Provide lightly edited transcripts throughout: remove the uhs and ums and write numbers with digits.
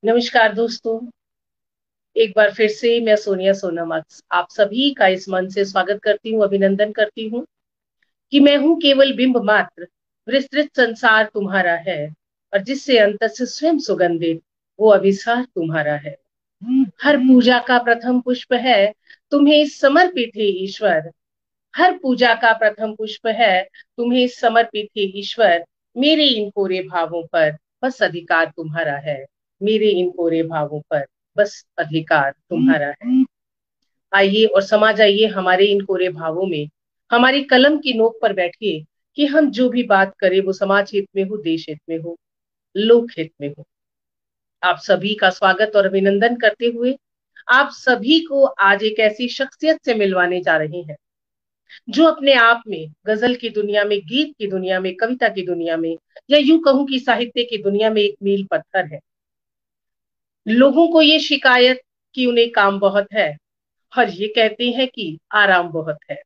नमस्कार दोस्तों। एक बार फिर से मैं सोनिया सोनामक्स आप सभी का इस मन से स्वागत करती हूँ, अभिनंदन करती हूँ कि मैं हूँ केवल बिंब मात्र, विस्तृत संसार तुम्हारा है और जिससे अंत से स्वयं सुगंधित वो अभिसार तुम्हारा है। हर पूजा का प्रथम पुष्प है तुम्हें समर्पित है ईश्वर। हर पूजा का प्रथम पुष्प है तुम्हें समर्पित है ईश्वर। मेरे इन कोरे भावों पर बस अधिकार तुम्हारा है। मेरे इन कोरे भावों पर बस अधिकार तुम्हारा है। आइए और समा जाइए हमारे इन कोरे भावों में। हमारी कलम की नोक पर बैठिए कि हम जो भी बात करें वो समाज हित में हो, देश हित में हो, लोक हित में हो। आप सभी का स्वागत और अभिनंदन करते हुए आप सभी को आज एक ऐसी शख्सियत से मिलवाने जा रहे हैं जो अपने आप में गजल की दुनिया में, गीत की दुनिया में, कविता की दुनिया में, या यूं कहूं कि साहित्य की दुनिया में एक मील पत्थर है। लोगों को ये शिकायत कि उन्हें काम बहुत है और ये कहते हैं कि आराम बहुत है।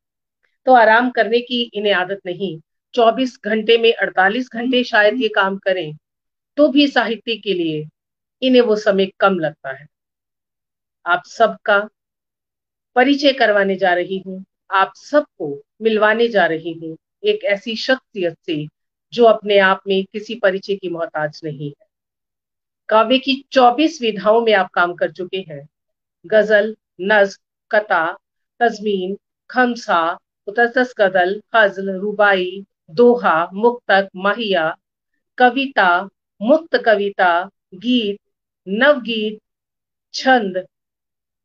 तो आराम करने की इन्हें आदत नहीं। 24 घंटे में 48 घंटे शायद ये काम करें तो भी साहित्य के लिए इन्हें वो समय कम लगता है। आप सबका परिचय करवाने जा रही हूँ, आप सबको मिलवाने जा रही हूँ एक ऐसी शख्सियत से जो अपने आप में किसी परिचय की मोहताज नहीं है। काव्य की 24 विधाओं में आप काम कर चुके हैं। गजल, नज्म, कता, तजमीन, खमसा, मुतसस गजल, हज्ल, रुबाई, दोहा, मुक्तक, माहिया, कविता, मुक्त कविता, गीत, नवगीत, छंद,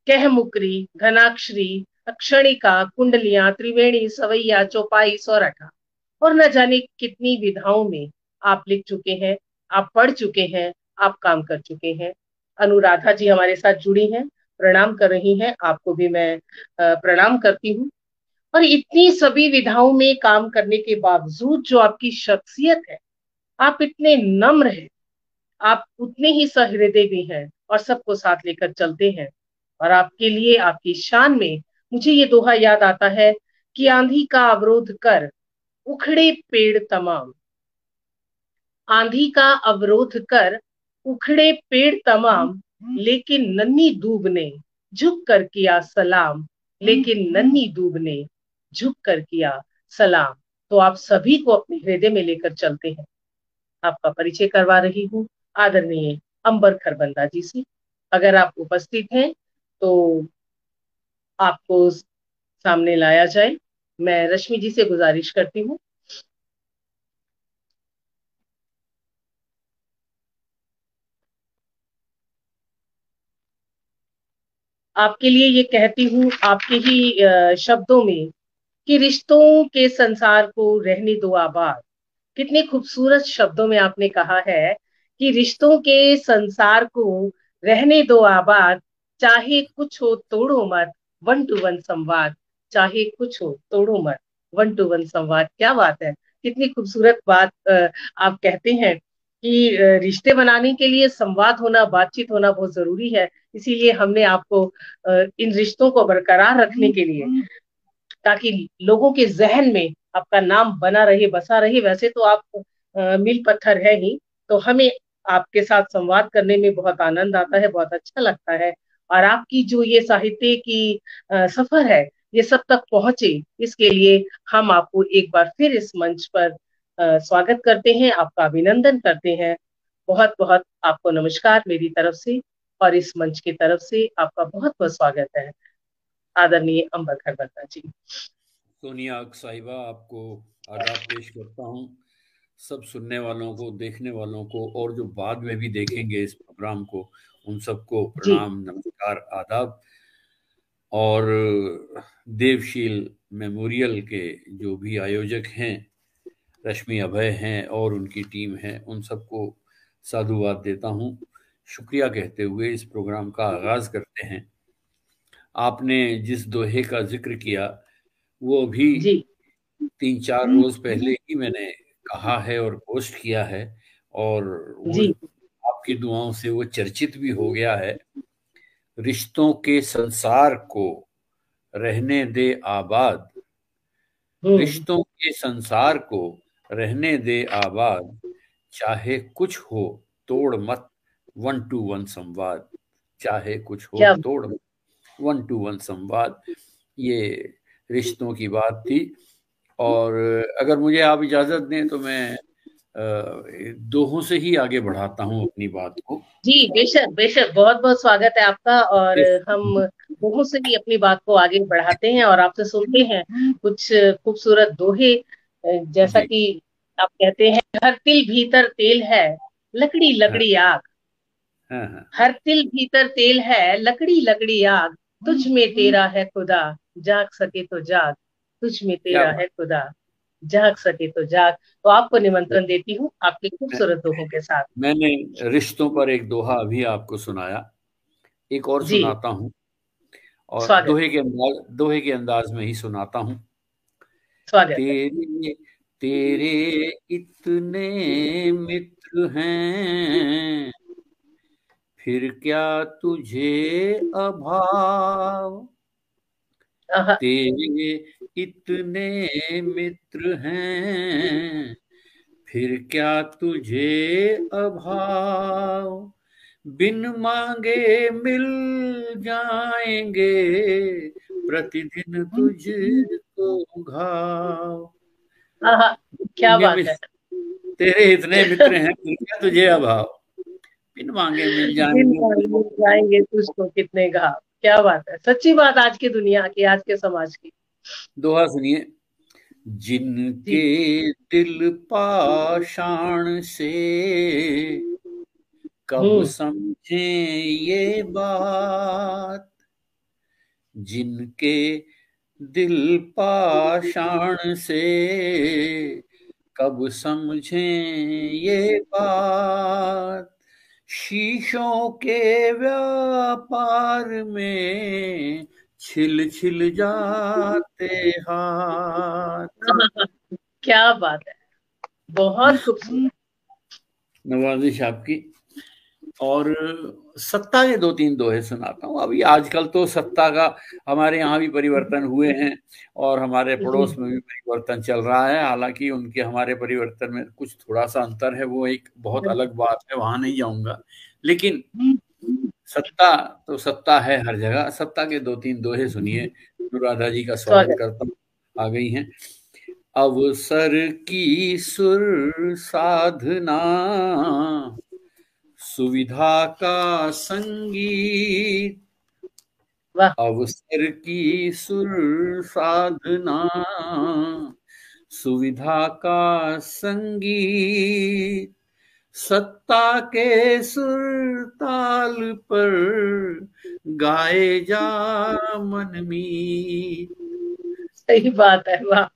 कहमुकरी, घनाक्षरी, अक्षणिका, कुंडलियां, त्रिवेणी, सवैया, चौपाई, सौरठा और न जाने कितनी विधाओं में आप लिख चुके हैं, आप पढ़ चुके हैं, आप काम कर चुके हैं। अनुराधा जी हमारे साथ जुड़ी हैं, प्रणाम कर रही हैं, आपको भी मैं प्रणाम करती हूँ। और इतनी सभी विधाओं में काम करने के बावजूद जो आपकी शख्सियत है, आप इतने नम्र हैं, आप उतने ही सहृदय भी हैं और सबको साथ लेकर चलते हैं। और आपके लिए, आपकी शान में मुझे ये दोहा याद आता है कि आंधी का अवरोध कर उखड़े पेड़ तमाम। आंधी का अवरोध कर उखड़े पेड़ तमाम, लेकिन नन्ही दूब ने झुक कर किया सलाम। लेकिन नन्ही दूब ने झुक कर किया सलाम। तो आप सभी को अपने हृदय में लेकर चलते हैं। आपका परिचय करवा रही हूँ आदरणीय अंबर खरबंदा जी से। अगर आप उपस्थित हैं तो आपको सामने लाया जाए। मैं रश्मि जी से गुजारिश करती हूँ। आपके लिए ये कहती हूँ आपके ही शब्दों में कि रिश्तों के संसार को रहने दो आबाद। कितने खूबसूरत शब्दों में आपने कहा है कि रिश्तों के संसार को रहने दो आबाद। चाहे कुछ हो तोड़ो मत, वन टू वन संवाद। चाहे कुछ हो तोड़ो मत, वन टू वन संवाद। क्या बात है, कितनी खूबसूरत बात आप कहते हैं कि रिश्ते बनाने के लिए संवाद होना, बातचीत होना बहुत जरूरी है। इसीलिए हमने आपको इन रिश्तों को बरकरार रखने के लिए, ताकि लोगों के जहन में आपका नाम बना रहे, बसा रहे। वैसे तो आप मील पत्थर है ही, तो हमें आपके साथ संवाद करने में बहुत आनंद आता है, बहुत अच्छा लगता है। और आपकी जो ये साहित्य की सफर है, ये सब तक पहुंचे, इसके लिए हम आपको एक बार फिर इस मंच पर स्वागत करते हैं, आपका अभिनंदन करते हैं। बहुत बहुत आपको नमस्कार मेरी तरफ से, और इस मंच की तरफ से आपका बहुत बहुत स्वागत है आदरणीय अंबर खरबंदा जी। सोनिया साहिबा, आपको आदाब पेश करता हूँ। सब सुनने वालों को, देखने वालों को और जो बाद में भी देखेंगे इस प्रोग्राम को, उन सबको जी। प्रणाम, नमस्कार, आदाब। और देवशील मेमोरियल के जो भी आयोजक हैं, रश्मि अभय हैं और उनकी टीम है, उन सबको साधुवाद देता हूँ। शुक्रिया कहते हुए इस प्रोग्राम का आगाज करते हैं। आपने जिस दोहे का जिक्र किया वो भी जी। 3-4 रोज पहले ही मैंने कहा है और पोस्ट किया है, और वो जी। आपकी दुआओं से वो चर्चित भी हो गया है। रिश्तों के संसार को रहने दे आबाद, हम्म। रिश्तों के संसार को रहने दे आबाद, चाहे कुछ हो तोड़ मत, वन टू वन संवाद, चाहे कुछ हो क्या तोड़, वन टू वन संवाद, ये रिश्तों की बात थी। और अगर मुझे आप इजाजत दें तो मैं दोहों से ही आगे बढ़ाता हूँ अपनी बात को। जी, बेशक बेशक, बहुत बहुत स्वागत है आपका। और हम दोनों से ही अपनी बात को आगे बढ़ाते हैं और आपसे सुनते हैं कुछ खूबसूरत दोहे। जैसा जी। कि आप कहते हैं, हर तिल भीतर तेल है, लकड़ी हाँ लकड़ी आग। हाँ हाँ। हर तिल भीतर तेल है, लकड़ी लकड़ी आग। तुझ में तेरा है खुदा, जाग सके तो जाग। तुझ में क्या तेरा बात है खुदा, जाग सके तो जाग। तो आपको है। निमंत्रण देती हूँ आपके मैं, खूबसूरत दोहों के साथ। मैंने रिश्तों पर एक दोहा अभी आपको सुनाया, एक और जी, सुनाता हूँ, और स्वागत दोहे के अंदाज में ही सुनाता हूँ। स्वागत है। तेरे तेरे इतने मित्र हैं, फिर क्या तुझे अभाव। आहा, तेरे इतने मित्र हैं, फिर क्या तुझे अभाव। बिन मांगे मिल जाएंगे, प्रतिदिन तुझको घाव। आहा, क्या मांगे बात मिल है। तेरे इतने मित्र हैं, फिर क्या तुझे अभाव। बिन मांगे मिल दिन जाएंगे। भर मिल जाएंगे तुझको कितने घाव। क्या बात है, सच्ची बात आज की दुनिया की, आज के समाज की। दोहा सुनिए। जिनके जी। दिल पाषाण से, कब हम्म। समझे ये बात। जिनके दिल पाषाण से, कब समझे ये बात। शीशों के व्यापार में छिल छिल जाते हाथ। आहा, क्या बात है, बहुत खूबसूरत। नवाजिश आपकी। और सत्ता के दो तीन दोहे सुनाता हूँ। अभी आजकल तो सत्ता का हमारे यहाँ भी परिवर्तन हुए हैं, और हमारे जी। पड़ोस में भी परिवर्तन चल रहा है। हालांकि उनके हमारे परिवर्तन में कुछ थोड़ा सा अंतर है, वो एक बहुत अलग बात है, वहां नहीं जाऊंगा। लेकिन सत्ता तो सत्ता है हर जगह। सत्ता के दो तीन दोहे सुनिए। अनुराधा जी का स्वागत स्वागत। करता हूँ, आ गई हैं। अवसर की सुर साधना, सुविधा का संगीत। वाह। अवसर की सुर साधना, सुविधा का संगीत। सत्ता के सुर ताल पर गाए जा मनमीत। सही बात है, वाह।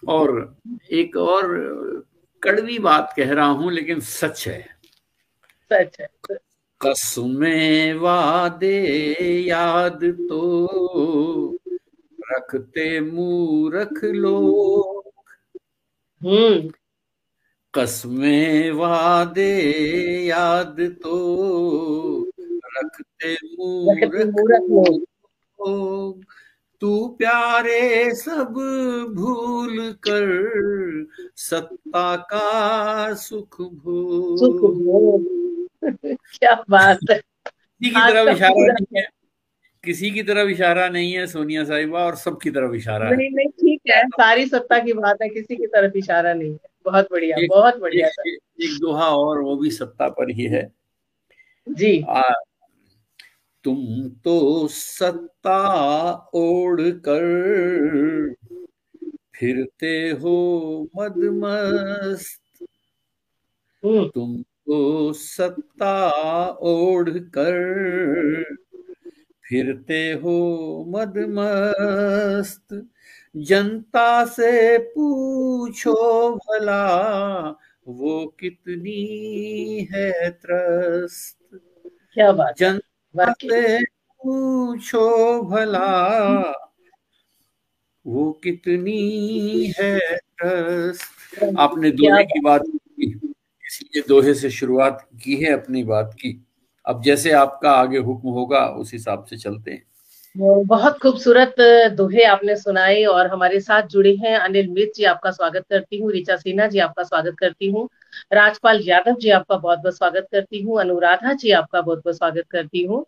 और एक और कड़वी बात कह रहा हूं, लेकिन सच है। सच है। कसमें वादे याद तो रखते मूरख लोग। हम्म। कसमें वादे याद तो रखते रखते मूरख मूरख लोग। लोग। तू प्यारे सब भूल कर सत्ता का सुख सुख भोग। भोग। क्या बात है। किसी की आज तरफ का इशारा पूरा नहीं है, किसी की तरफ इशारा नहीं है सोनिया साहिबा, और सबकी तरफ इशारा है। नहीं नहीं, ठीक है, सारी सत्ता की बात है, किसी की तरफ इशारा नहीं है। बहुत बढ़िया, एक बहुत बढ़िया सर। एक दोहा और, वो भी सत्ता पर ही है। जी। आ, तुम तो सत्ता ओढ़ कर फिरते हो मदमस्त। हम्म। तुम तो सत्ता ओढ़ कर फिरते हो मदमस्त। जनता से पूछो भला, वो कितनी है त्रस्त। क्या बात है, जनता वाकई। से पूछो भला, वो कितनी है त्रस्त। आपने क्या दोहे की बात की, इसलिए दोहे से शुरुआत की है अपनी बात की। अब जैसे आपका आगे हुक्म होगा, उस हिसाब से चलते हैं। बहुत खूबसूरत दोहे आपने सुनाए और हमारे साथ जुड़े हैं अनिल मित जी, आपका स्वागत करती हूँ। ऋचा सिन्हा जी, आपका स्वागत करती हूँ। राजपाल यादव जी, आपका बहुत बहुत स्वागत करती हूँ। अनुराधा जी, आपका बहुत बहुत स्वागत करती हूँ।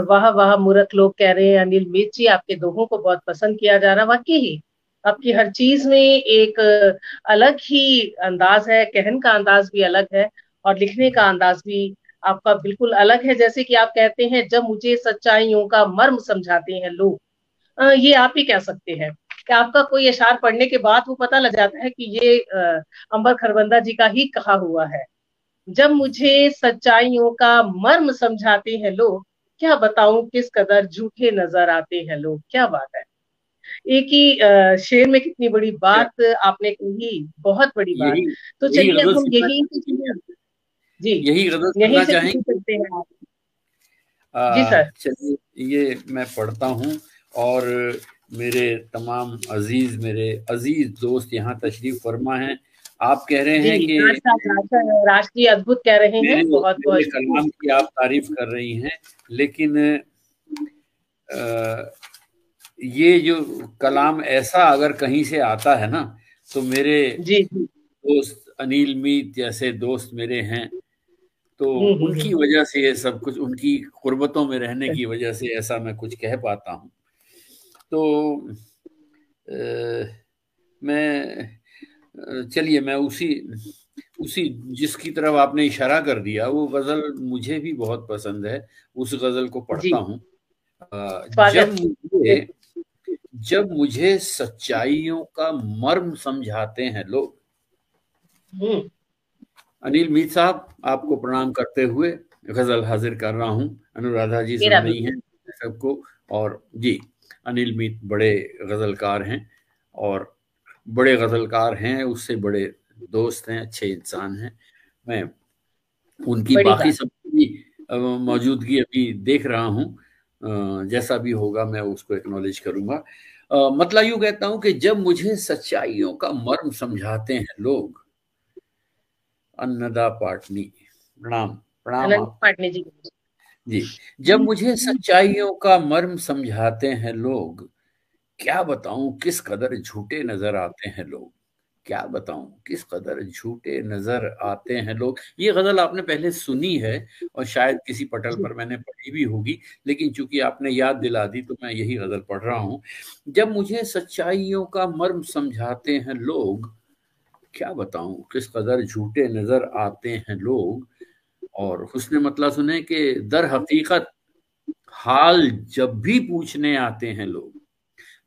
वाह वाह, मूर्ख लोग कह रहे हैं अनिल मित जी, आपके दोहों को बहुत पसंद किया जा रहा। वाकई ही आपकी हर चीज में एक अलग ही अंदाज है, कहन का अंदाज भी अलग है और लिखने का अंदाज भी आपका बिल्कुल अलग है। जैसे कि आप कहते हैं, जब मुझे सच्चाइयों का मर्म समझाते हैं लोग, ये आप ही कह सकते हैं कि आपका कोई अशार पढ़ने के बाद वो पता लग जाता है कि ये अंबर खरबंदा जी का ही कहा हुआ है। जब मुझे सच्चाइयों का मर्म समझाते हैं लोग, क्या बताऊं किस कदर झूठे नजर आते हैं लोग। क्या बात है! एक ही शेर में कितनी बड़ी क्या बात आपने कही, बहुत बड़ी बात। यही तो यही चलिए गजल अब हम सुनना यही से चाहेंगे? जी, यही गजल यहीं सुनना से शुरू चाहेंगे? करते हैं आप। जी सर। चलिए, ये मैं पढ़ता हूँ। और मेरे अजीज दोस्त यहाँ तशरीफ फरमा हैं। आप कह रहे जी, हैं कि राष्ट्रीय अद्भुत कह रहे हैं, मेरे बहुत बहुत मेरे कलाम की आप तारीफ कर रही हैं, लेकिन अ, ये जो कलाम ऐसा अगर कहीं से आता है ना, तो मेरे जी जी। दोस्त अनिल मीत जैसे दोस्त मेरे हैं, तो उनकी हम्म। वजह से ये सब कुछ, उनकी कुर्बतों में रहने की वजह से ऐसा मैं कुछ कह पाता हूँ। तो अ, मैं चलिए, मैं उसी उसी जिसकी तरफ आपने इशारा कर दिया, वो गजल मुझे भी बहुत पसंद है। उस गजल को पढ़ता जी, हूँ। जब स्वागत। मुझे जब मुझे सच्चाइयों का मर्म समझाते हैं लोग। हम्म। अनिल मीत साहब, आपको प्रणाम करते हुए गजल हाजिर कर रहा हूँ। अनुराधा जी मेरा सुन भी। रही हैं सबको। और जी, अनिल मीत बड़े गजलकार हैं, और बड़े गजलकार हैं, उससे बड़े दोस्त हैं, अच्छे इंसान हैं। मैं उनकी बड़ी बाकी बात। सबकी मौजूदगी अभी देख रहा हूँ। जैसा भी होगा मैं उसको एक्नॉलेज करूंगा। मतलब यूं कहता हूँ कि जब मुझे सच्चाइयों का मर्म समझाते हैं लोग। अन्नदा पाटनी, प्रणाम। प्रणाम अनंत आपको। पाटनी जी। जी। जब मुझे सच्चाइयों का मर्म समझाते हैं लोग, क्या बताऊं किस कदर झूठे नजर आते हैं लोग। क्या बताऊं किस कदर झूठे नजर आते हैं लोग। ये गजल आपने पहले सुनी है, और शायद किसी पटल जी। पर मैंने पढ़ी भी होगी, लेकिन चूंकि आपने याद दिला दी तो मैं यही गजल पढ़ रहा हूं। जब मुझे सच्चाइयों का मर्म समझाते हैं लोग, क्या बताऊं किस कदर झूठे नजर आते हैं लोग। और हुस्न मतलब सुने कि दर हकीकत हाल जब भी पूछने आते हैं लोग।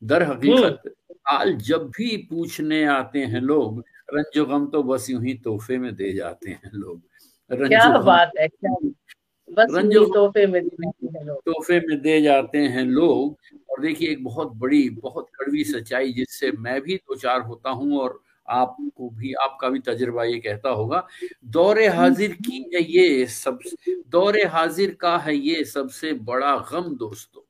दर हम्म। हकीकत हाल जब भी पूछने आते हैं लोग, रंजो गम तो बस यूं ही तोहफे में दे जाते हैं लोग। रंजो क्या गम बात है, क्या! बस यूं रंजो ही गम तोहफे में दे जाते हैं लोग। तोहफे में दे जाते हैं लोग। और देखिए, एक बहुत बड़ी, बहुत कड़वी सच्चाई जिससे मैं भी दो चार होता हूँ, और आपको भी, आपका भी तजुर्बा ये कहता होगा। दौरे हाजिर की है ये सब दौरे हाजिर का है ये सबसे बड़ा गम दोस्तों।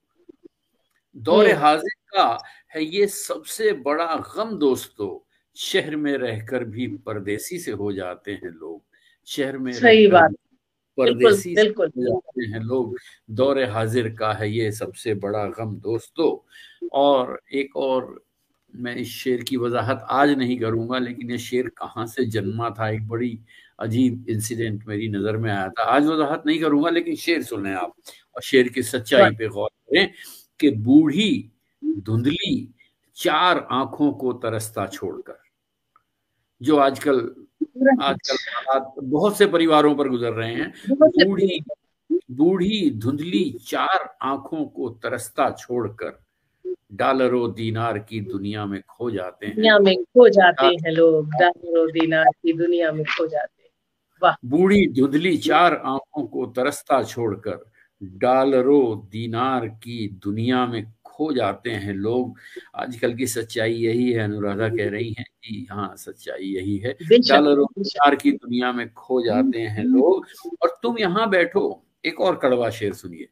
दौरे हम्म। हाजिर का है ये सबसे बड़ा गम दोस्तों। शहर में रहकर भी परदेसी से हो जाते हैं लोग। शहर में सही रहकर बात। भी बिल्कुल परदेसी से बिल्कुल। हो जाते हैं लोग। दौरे हाजिर का है ये सबसे बड़ा गम दोस्तों। और एक और, मैं इस शेर की वजाहत आज नहीं करूंगा, लेकिन ये शेर कहाँ से जन्मा था, एक बड़ी अजीब इंसिडेंट मेरी नजर में आया था। आज वजाहत नहीं करूंगा, लेकिन शेर सुने आप, और शेर की सच्चाई पे गौर करें कि बूढ़ी धुंधली चार आंखों को तरसता छोड़कर, जो आजकल आजकल हालात बहुत से परिवारों पर गुजर रहे हैं। बहुत से बूढ़ी बूढ़ी धुंधली चार आंखों को तरसता छोड़कर, डॉलरों दीनार की दुनिया में खो जाते हैं दुनिया में लोग। खो जाते हैं लोग, दारो दीनार की दुनिया में खो जाते हैं। वाह। बूढ़ी धुंधली चार आंखों को तरसता छोड़कर, डॉलरों दीनार की दुनिया में खो जाते हैं लोग। आजकल की सच्चाई यही है, अनुराधा कह रही हैं कि हाँ, सच्चाई यही है। बेशक डॉलरों बेशक। दीनार की दुनिया में खो जाते हैं लोग। और तुम यहाँ बैठो, एक और कड़वा शेर सुनिए।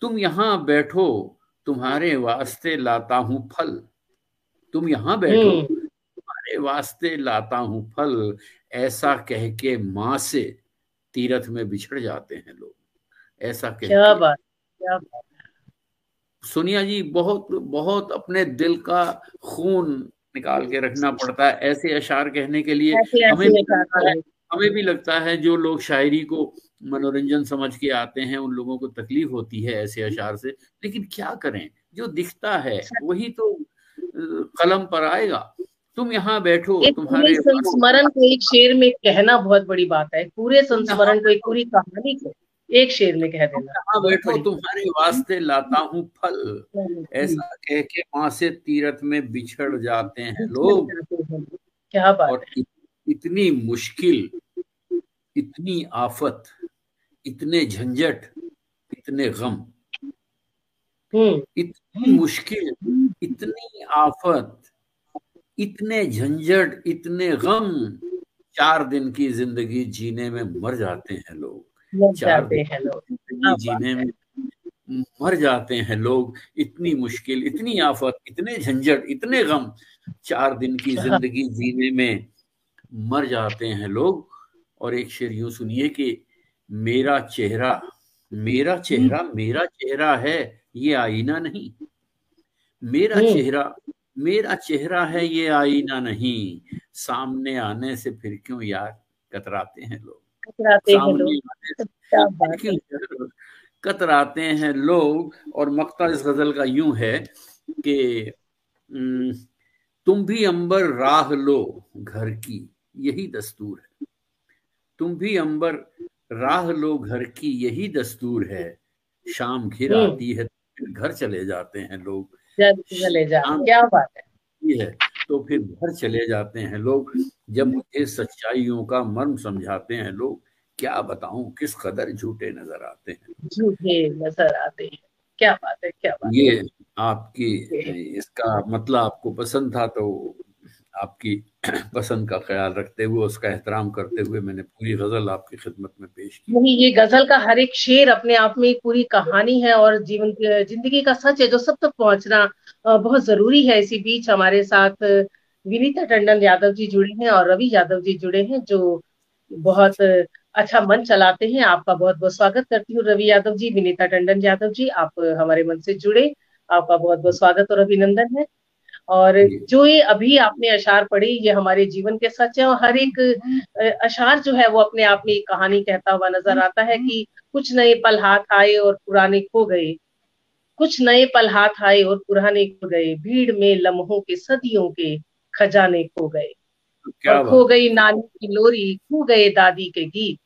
तुम यहाँ बैठो, तुम्हारे वास्ते लाता हूँ फल। तुम यहाँ बैठो, हम्म। तुम्हारे वास्ते लाता हूँ फल। ऐसा कह के माँ से तीरथ में बिछड़ जाते हैं लोग। ऐसा कह क्या के बात, क्या बात। सोनिया जी, बहुत बहुत अपने दिल का खून निकाल के रखना पड़ता है ऐसे अशार कहने के लिए। ऐसे हमें ऐसे भी ये लगता है कहानी। हमें भी लगता है जो लोग शायरी को मनोरंजन समझ के आते हैं उन लोगों को तकलीफ होती है ऐसे अशार से, लेकिन क्या करें, जो दिखता है वही तो कलम पर आएगा। तुम यहाँ बैठो, एक पूरे तुम्हारे संस्मरण को एक शेर में कहना बहुत बड़ी बात है। पूरे तुम यहाँ संस्मरण को, एक बैठो पूरी कहानी को एक शेर में कह तुम देना यहाँ बहुत बैठो, बड़ी तुम्हारे वास्ते लाता हूँ फल, बात। ऐसा कह के माँ से तीरथ में बिछड़ जाते हैं बिछड़ लोग। जाते हैं। क्या बात और है। इतनी मुश्किल, इतनी आफत, इतने झंझट, इतने गम, हम्म। इतनी मुश्किल, इतनी आफत, इतने झंझट, इतने गम, 4 दिन की जिंदगी जीने में मर जाते हैं लोग। लग चार जाते दिन हैं की लोग। क्या जिंदगी बात जीने है। में मर जाते हैं लोग। इतनी मुश्किल, इतनी आफत, इतने झंझट, इतने गम, 4 दिन की हाँ। जिंदगी जीने में मर जाते हैं लोग। और एक शेर यूं सुनिए कि मेरा चेहरा, मेरा चेहरा, मेरा चेहरा है, ये आईना नहीं। मेरा हम्म। चेहरा, मेरा चेहरा है, ये आईना नहीं। सामने आने से फिर क्यों यार कतराते हैं लोग। कतराते हैं लोग। सामने आने से क्या फिर बात क्यों है। यार कतराते हैं लोग। और मक्ता इस गजल का यूं है कि "उम, तुम भी अंबर राह लो घर की, यही दस्तूर है। तुम भी अंबर राह लो घर की, यही दस्तूर है। शाम घिर हम्म। आती है तो फिर घर चले जाते हैं लोग। जल्द चले जा, शाम क्या बात है। घिरती है तो फिर घर चले जाते हैं लोग। जब मुझे सच्चाइयों का मर्म समझाते हैं लोग, क्या बताऊं किस कदर झूठे नजर आते हैं। झूठे नजर आते हैं। क्या बात है, क्या बात ये आपकी, है। इसका मतलब आपको पसंद था तो आपकी पसंद का ख्याल रखते हुए, उसका एहतराम करते हुए मैंने पूरी गजल आपकी खिदमत में पेश की। नहीं, ये गजल का हर एक शेर अपने आप में एक पूरी कहानी है और जीवन जिंदगी का सच है जो सब तक पहुंचना बहुत जरूरी है। इसी बीच हमारे साथ विनीता टंडन यादव जी जुड़े हैं और रवि यादव जी जुड़े हैं जो बहुत अच्छा मन चलाते हैं। आपका बहुत बहुत स्वागत करती हूँ रवि यादव जी, विनीता टंडन यादव जी, आप हमारे मन से जुड़े। आपका बहुत बहुत स्वागत और अभिनंदन है। और जी। जो ये अभी आपने अशार पढ़े ये हमारे जीवन के सच है और हर एक अशार जो है वो अपने आप में एक कहानी कहता हुआ नजर आता है कि कुछ नए पल हाथ आए और पुराने खो गए। कुछ नए पल हाथ आए और पुराने खो गए, भीड़ में लम्हों के सदियों के खजाने खो गए। तो और क्या खो बात है। गई नानी की लोरी, खो गए दादी के गीत।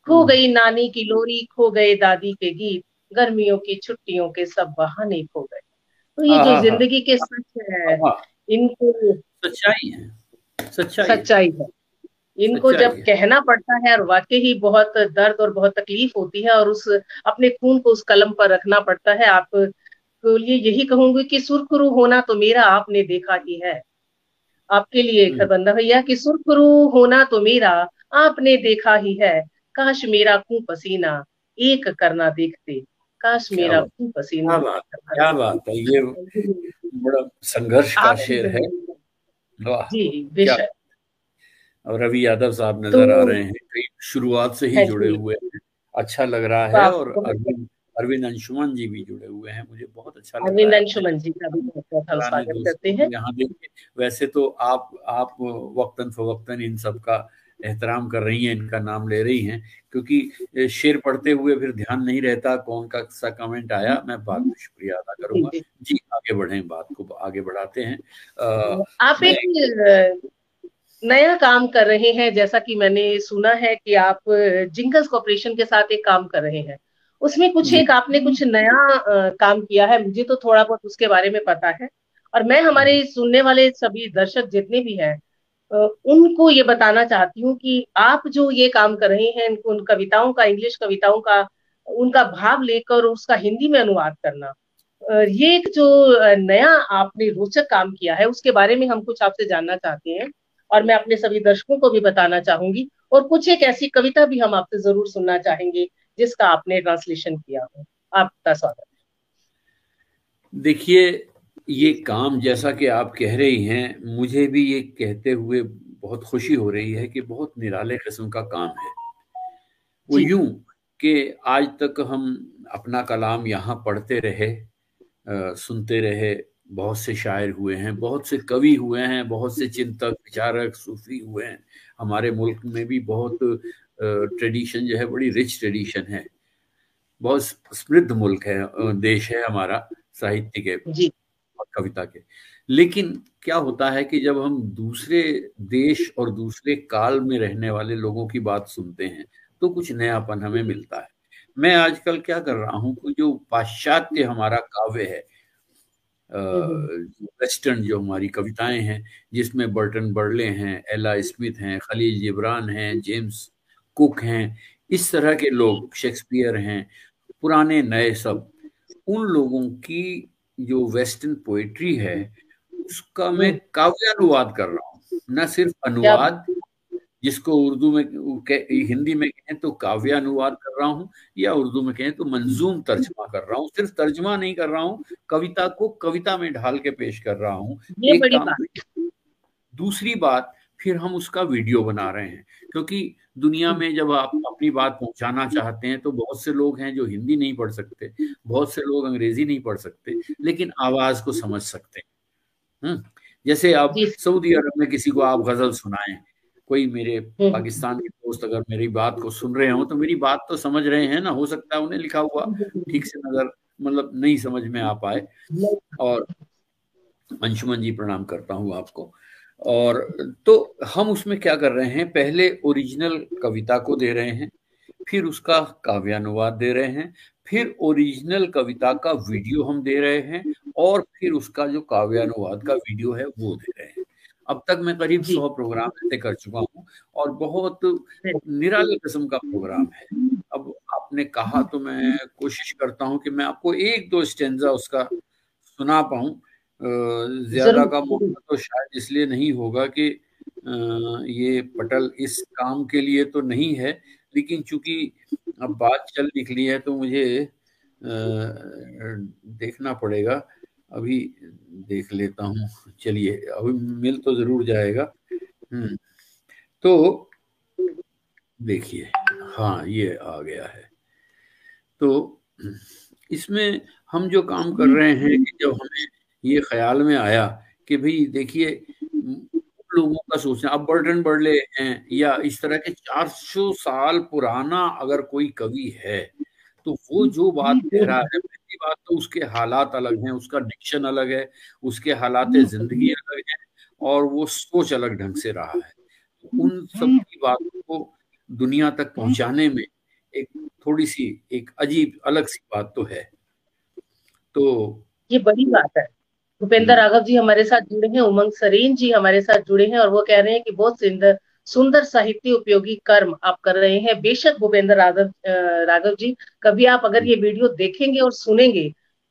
खो हम्म। गई नानी की लोरी, खो गए दादी के गीत। गर्मियों की छुट्टियों के सब बहाने खो गए। तो ये हाँ जो हाँ हाँ जिंदगी के सच है हाँ, इनको, सच्चाई है, सच्चाई है, सच्चाई है, इनको सच्चाई जब है। कहना पड़ता है और वाकई ही बहुत दर्द और बहुत तकलीफ होती है और उस अपने खून को उस कलम पर रखना पड़ता है। आप तो लिए यही कहूंगी कि सुरखरू होना तो मेरा आपने देखा ही है। आपके लिए हम्म। खरबंदा भैया कि सुरखरू होना तो मेरा आपने देखा ही है। काश मेरा खून पसीना एक करना देखते। काश क्या मेरा बात, खून पसीना क्या एक बात, करना क्या देखते। बात है ये, बड़ा संघर्ष का आप शेर है। वाह। जी क्या। बेशक। और रवि यादव साहब तो नजर आ रहे हैं, कई शुरुआत से ही है जुड़े जी। हुए हैं। अच्छा लग रहा तो है। आप और अरविंद अरविंद अंशुमन जी भी जुड़े हुए हैं, मुझे बहुत अच्छा लग रहा अरविंद है अपने अंशुमन जी का भी बहुत बहुत हम पुराने स्वागत करते दोस्तों हैं। को यहाँ देख के। वैसे तो आप वक्तन फवक्तन इन सब का एहतराम कर रही हैं, इनका नाम ले रही हैं, क्योंकि शेर पढ़ते हुए फिर ध्यान नहीं रहता कौन का सा कमेंट आया। मैं बात में शुक्रिया अदा जी करूंगा। जी। जी, आगे बढ़ें, बात को आगे बढ़ाते हैं। आप मैं। एक नया काम कर रहे हैं, जैसा कि मैंने सुना है कि आप जिंगल्स कॉर्पोरेशन के साथ एक काम कर रहे हैं। उसमें कुछ जी। एक आपने कुछ नया काम किया है। मुझे तो थोड़ा बहुत उसके बारे में पता है और मैं हमारे सुनने वाले सभी दर्शक जितने भी हैं अ, उनको ये बताना चाहती हूँ कि आप जो ये काम कर रहे हैं उन कविताओं का, इंग्लिश कविताओं का, उनका भाव लेकर उसका हिंदी में अनुवाद करना, ये एक जो नया आपने रोचक काम किया है उसके बारे में हम कुछ आपसे जानना चाहते हैं और मैं अपने सभी दर्शकों को भी बताना चाहूंगी। और कुछ एक ऐसी कविता भी हम आपसे जरूर सुनना चाहेंगे जिसका आपने ट्रांसलेशन किया हो। आपका स्वागत देखिए, ये काम जैसा कि आप कह रही हैं, मुझे भी ये कहते हुए बहुत खुशी हो रही है कि बहुत निराले किस्म का काम है। वो जी। यूं कि आज तक हम अपना कलाम यहाँ पढ़ते रहे, सुनते रहे। बहुत से शायर हुए हैं, बहुत से कवि हुए हैं, बहुत से चिंतक विचारक सूफी हुए हैं। हमारे मुल्क में भी बहुत ट्रेडिशन जो है, बड़ी रिच ट्रेडिशन है, बहुत समृद्ध मुल्क है, देश है हमारा साहित्य के जी। और कविता के। लेकिन क्या होता है कि जब हम दूसरे देश और दूसरे काल में रहने वाले लोगों की बात सुनते हैं तो कुछ नयापन हमें मिलता है। मैं आजकल क्या कर रहा हूँ कि जो पाश्चात्य हमारा काव्य है, हम्म। वेस्टर्न जो हमारी कविताएं हैं, जिसमें बर्टन बर्ले हैं, एला स्मिथ हैं, खलील जिब्रान हैं, जेम्स कुक हैं, इस तरह के लोग, शेक्सपियर हैं, पुराने नए सब, उन लोगों की जो वेस्टर्न पोइट्री है उसका मैं हम्म। काव्यानुवाद कर रहा हूँ। न सिर्फ क्या अनुवाद, जिसको उर्दू में हिंदी में कहें तो काव्यानुवाद कर रहा हूँ, या उर्दू में कहें तो मंजूम तर्जमा कर रहा हूँ। सिर्फ तर्जमा नहीं कर रहा हूँ, कविता को कविता में ढाल के पेश कर रहा हूँ। ये एक बड़ी काम तो। बात। दूसरी बात, फिर हम उसका वीडियो बना रहे हैं, क्योंकि दुनिया में जब आप अपनी बात पहुंचाना चाहते हैं तो बहुत से लोग हैं जो हिंदी नहीं पढ़ सकते, बहुत से लोग अंग्रेजी नहीं पढ़ सकते, लेकिन आवाज को समझ सकते हैं। जैसे आप जी। सऊदी अरब में किसी को आप गजल सुनाएं, कोई मेरे हम्म। पाकिस्तान के दोस्त अगर मेरी बात को सुन रहे हो तो मेरी बात तो समझ रहे हैं ना, हो सकता है उन्हें लिखा हुआ ठीक से नजर, मतलब नहीं समझ में आ पाए। और अंशुमन जी, प्रणाम करता हूँ आपको। और तो हम उसमें क्या कर रहे हैं, पहले ओरिजिनल कविता को दे रहे हैं, फिर उसका काव्यानुवाद दे रहे हैं, फिर ओरिजिनल कविता का वीडियो हम दे रहे हैं, और फिर उसका जो काव्यानुवाद का वीडियो है वो दे रहे हैं। अब तक मैं करीब जी। 100 प्रोग्राम ऐसे कर चुका हूँ, और बहुत निराले किस्म का प्रोग्राम है। अब आपने कहा तो मैं कोशिश करता हूँ कि मैं आपको एक दो स्टेंजा उसका सुना पाऊँ। ज्यादा जरूर का जरूर। मौका तो शायद इसलिए नहीं होगा कि ये पटल इस काम के लिए तो नहीं है, लेकिन चूंकि अब बात चल निकली है तो मुझे देखना पड़ेगा। अभी देख लेता हूँ, चलिए, अभी मिल तो जरूर जाएगा। तो देखिए, हाँ ये आ गया है। तो इसमें हम जो काम कर रहे हैं कि जब हमें ये ख्याल में आया कि भाई देखिए, लोगों का सोचना, अब बर्टन बर्ले हैं या इस तरह के 400 साल पुराना अगर कोई कवि है तो वो जो बात कह रहा है, पहली बात तो उसके हालात अलग हैं, उसका डिक्शन अलग है, उसके हालात जिंदगी अलग है, और वो सोच अलग ढंग से रहा है। उन सब की बातों को दुनिया तक पहुंचाने में एक थोड़ी सी, एक अजीब अलग सी बात तो है। तो ये बड़ी बात है। भूपेंद्र हम्म, राघव जी हमारे साथ जुड़े हैं, उमंग सरीन जी हमारे साथ जुड़े हैं, और वो कह रहे हैं कि बहुत सुंदर सुंदर साहित्य उपयोगी कर्म आप कर रहे हैं। बेशक भूपेंद्र राघव जी, कभी आप अगर ये वीडियो देखेंगे और सुनेंगे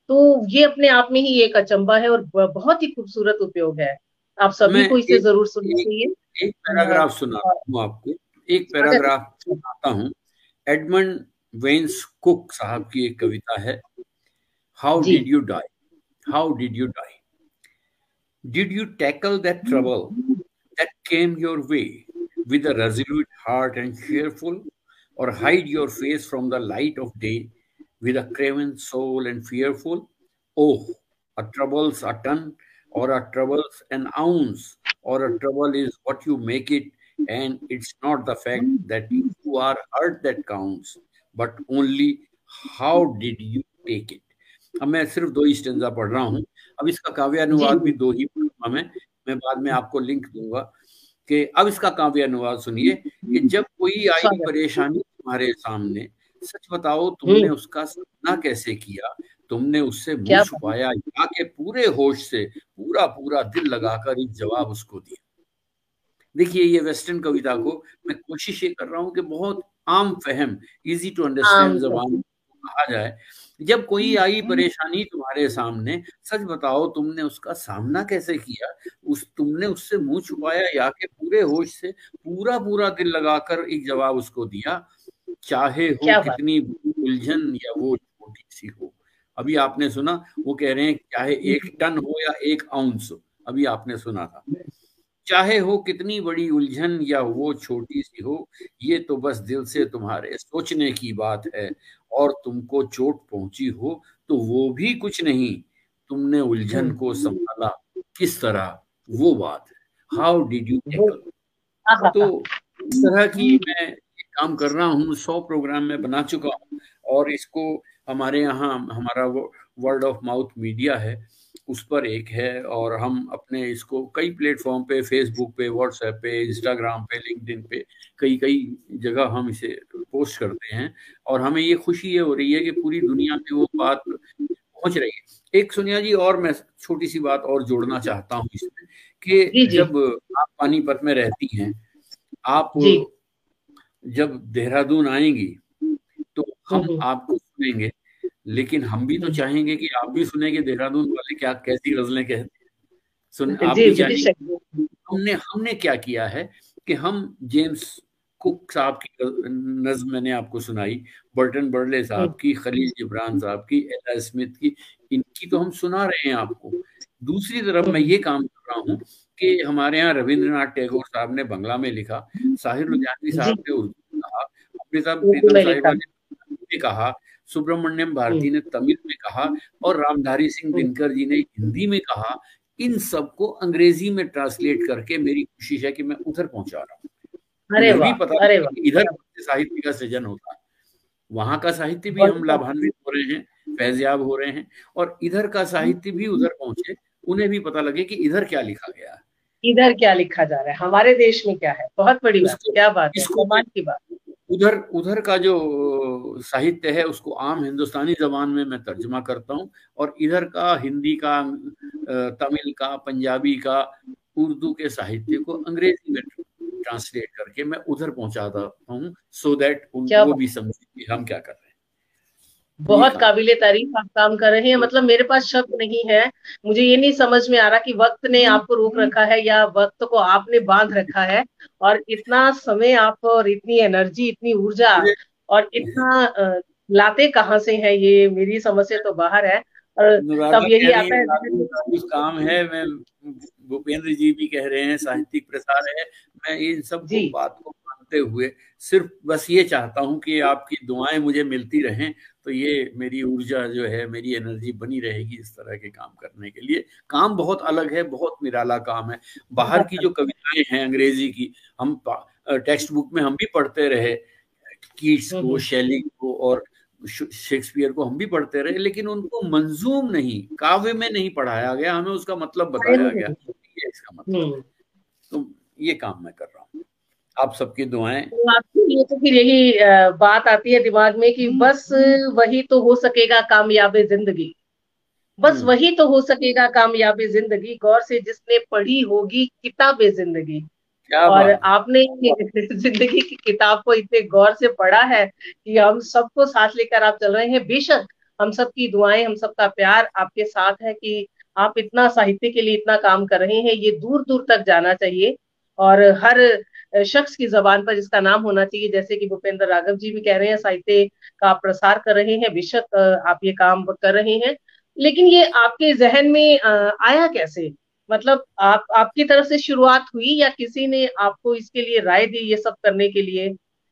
तो ये अपने आप में ही एक अचंबा है और बहुत ही खूबसूरत उपयोग है। आप मैं सभी को इसे एक जरूर सुनना एक चाहिए। एक अ, पैराग्राफ सुनाता हूँ आपको, एक अगर पैराग्राफ सुनाता हूँ। एडमंड वेन्स कुक साहब की एक कविता है, हाउ जी। Did you die, how did you die, did you tackle that trouble that came your way with a resolute heart and cheerful, or hide your face from the light of day with a craven soul and fearful? Oh, a trouble's a ton, or a trouble's an ounce, or a trouble is what you make it, and it's not the fact that you are hurt that counts, but only how did you take it. अब मैं सिर्फ दो ही stanza पढ़ रहा हूँ। अब इसका जी। काव्यानुवाद भी दो ही पढ़ूंगा मैं बाद में आपको लिंक दूंगा। कि अब इसका काव्य अनुवाद सुनिए कि जब कोई आई स्वागत। परेशानी तुम्हारे सामने, सच बताओ तुमने हम्म। उसका सामना कैसे किया, तुमने उससे मुंह क्या बात। छुपाया या के पूरे होश से पूरा पूरा दिल लगाकर एक जवाब उसको दिया। देखिए, ये वेस्टर्न कविता को मैं कोशिश ये कर रहा हूँ कि बहुत आम फहम, इजी टू आम अंडरस्टैंड जबान में कहा जाए। जब कोई आई परेशानी तुम्हारे सामने, सच बताओ तुमने उसका सामना कैसे किया, उस तुमने उससे मुंह छुपाया या कि पूरे होश से पूरा पूरा दिल लगाकर एक जवाब उसको दिया, चाहे हो क्या बात। कितनी बड़ी उलझन या वो छोटी सी हो। अभी आपने सुना, वो कह रहे हैं चाहे 1 टन हो या 1 आउंस हो, अभी आपने सुना था। चाहे हो कितनी बड़ी उलझन या वो छोटी सी हो, ये तो बस दिल से तुम्हारे सोचने की बात है, और तुमको चोट पहुंची हो तो वो भी कुछ नहीं, तुमने उलझन को संभाला किस तरह, वो बात है, हाउ डिड यू टैकल। तो इस तरह की मैं ये काम कर रहा हूँ, 100 प्रोग्राम में बना चुका हूँ, और इसको हमारे यहाँ हमारा वर्ड ऑफ माउथ मीडिया है, उस पर एक है, और हम अपने इसको कई प्लेटफॉर्म पे, फेसबुक पे, व्हाट्सएप पे, इंस्टाग्राम पे, लिंक्डइन पे, कई कई जगह हम इसे पोस्ट करते हैं, और हमें ये खुशी ये हो रही है कि पूरी दुनिया में वो बात पहुंच रही है। एक सोनिया जी, और मैं छोटी सी बात और जोड़ना चाहता हूँ इसमें, कि जी जी जब आप पानीपत में रहती हैं, आप जी। जब देहरादून आएंगी तो हम हम्म, आपको सुनेंगे, लेकिन हम भी तो हम्म, चाहेंगे कि आप भी सुने कि देहरादून वाले क्या कैसी गजलें कहते हैं। सुन, आप जी भी चाहेंगे। बेशक। हमने हमने क्या किया है कि हम जेम्स कुक साहब की नज्म मैंने आपको सुनाई, बर्टन बर्ले हम्म, साहब की, खलील जिब्रान साहब की, एला स्मिथ की, इनकी तो हम सुना रहे हैं आपको। दूसरी तरफ मैं हम्म, ये काम कर रहा हूँ कि हमारे यहाँ रविंद्रनाथ टैगोर साहब ने बंगला में लिखा, साहिर लुधियानवी जी साहब ने उर्दू में कहा, अमृता उर्दू प्रीतम में साहिबा लिखा। ने हिंदी में कहा, सुब्रमण्यम हम्म, भारती ने तमिल में कहा, और रामधारी सिंह हम्म, दिनकर जी ने हिंदी में कहा। इन सबको अंग्रेजी में ट्रांसलेट करके मेरी कोशिश है कि मैं उधर पहुंचा रहा हूँ। अरे उन्हें भी वाह, पता अरे लगे वाह, कि इधर साहित्य का सृजन होता है, वहां का साहित्य भी बहुत हम अच्छा। लाभान्वित हो रहे हैं, फैजयाब हो रहे हैं, और इधर का साहित्य भी उधर पहुंचे, उन्हें भी पता लगे कि इधर क्या लिखा गया है। इधर क्या लिखा जा रहा है, हमारे देश में क्या है, बहुत बड़ी बात, इसको क्या बात है, इसको मैं सम्मान की बात। उधर उधर का जो साहित्य है उसको आम हिंदुस्तानी जबान में मैं तर्जमा करता हूँ, और इधर का हिंदी का, तमिल का, पंजाबी का, उर्दू के साहित्य को अंग्रेजी में ट्रांसलेट करके मैं उधर पहुंचाता हूँ, सो दैट क्या वो बात, भी समझे कि हम क्या कर रहे हैं। ये बहुत काम काबिले तारीफ आप काम कर रहे हैं। मतलब मेरे पास शब्द नहीं है, मुझे ये नहीं समझ में आ रहा कि वक्त ने आपको रोक रखा है या वक्त को आपने बांध रखा है, और इतना समय आप, और इतनी एनर्जी, इतनी ऊर्जा, मुझे और इतना लाते कहाँ से हैं, ये मेरी समझ से तो बाहर है। और अनुराधा तब कह यही रही आता है है बाकी सब कुछ काम है, मैं भूपेंद्र जी भी कह रहे हैं साहित्यिक प्रसार है, मैं इन सबको जी। बात को मानते हुए सिर्फ बस ये चाहता हूँ कि आपकी दुआएं मुझे मिलती रहें, तो ये मेरी ऊर्जा जो है, मेरी एनर्जी बनी रहेगी इस तरह के काम करने के लिए। काम बहुत अलग है, बहुत निराला काम है। बाहर बहुत की जो अच्छा। कविताएं हैं अंग्रेजी की, हम टेक्स्ट बुक में हम भी पढ़ते रहे, कीट्स को, हम्म, शैली को और शेक्सपियर को हम भी पढ़ते रहे, लेकिन उनको मंजूम नहीं, काव्य में नहीं पढ़ाया गया, हमें उसका मतलब बताया गया, ये इसका मतलब है। हम्म। तो ये काम मैं कर रहा हूँ, आप सबकी दुआएं। तो आपके लिए तो फिर यही बात आती है दिमाग में कि बस वही तो हो सकेगा कामयाबी जिंदगी, बस हम्म, वही तो हो सकेगा कामयाबी जिंदगी, गौर से जिसने पढ़ी होगी किताबे जिंदगी। क्या और बात है। आपने जिंदगी की किताब को इतने गौर से पढ़ा है कि हम सबको साथ लेकर आप चल रहे हैं। बेशक हम सबकी दुआएं, हम सबका प्यार आपके साथ है कि आप इतना साहित्य के लिए इतना काम कर रहे हैं, ये दूर दूर तक जाना चाहिए, और हर शख्स की जबान पर इसका नाम होना चाहिए। जैसे कि भूपेंद्र राघव जी भी कह रहे हैं, साहित्य का आप प्रसार कर रहे हैं, बेशक आप ये काम कर रहे हैं। लेकिन ये आपके जहन में आया कैसे? मतलब आप, आपकी तरफ से शुरुआत हुई या किसी ने आपको इसके लिए राय दी ये सब करने के लिए,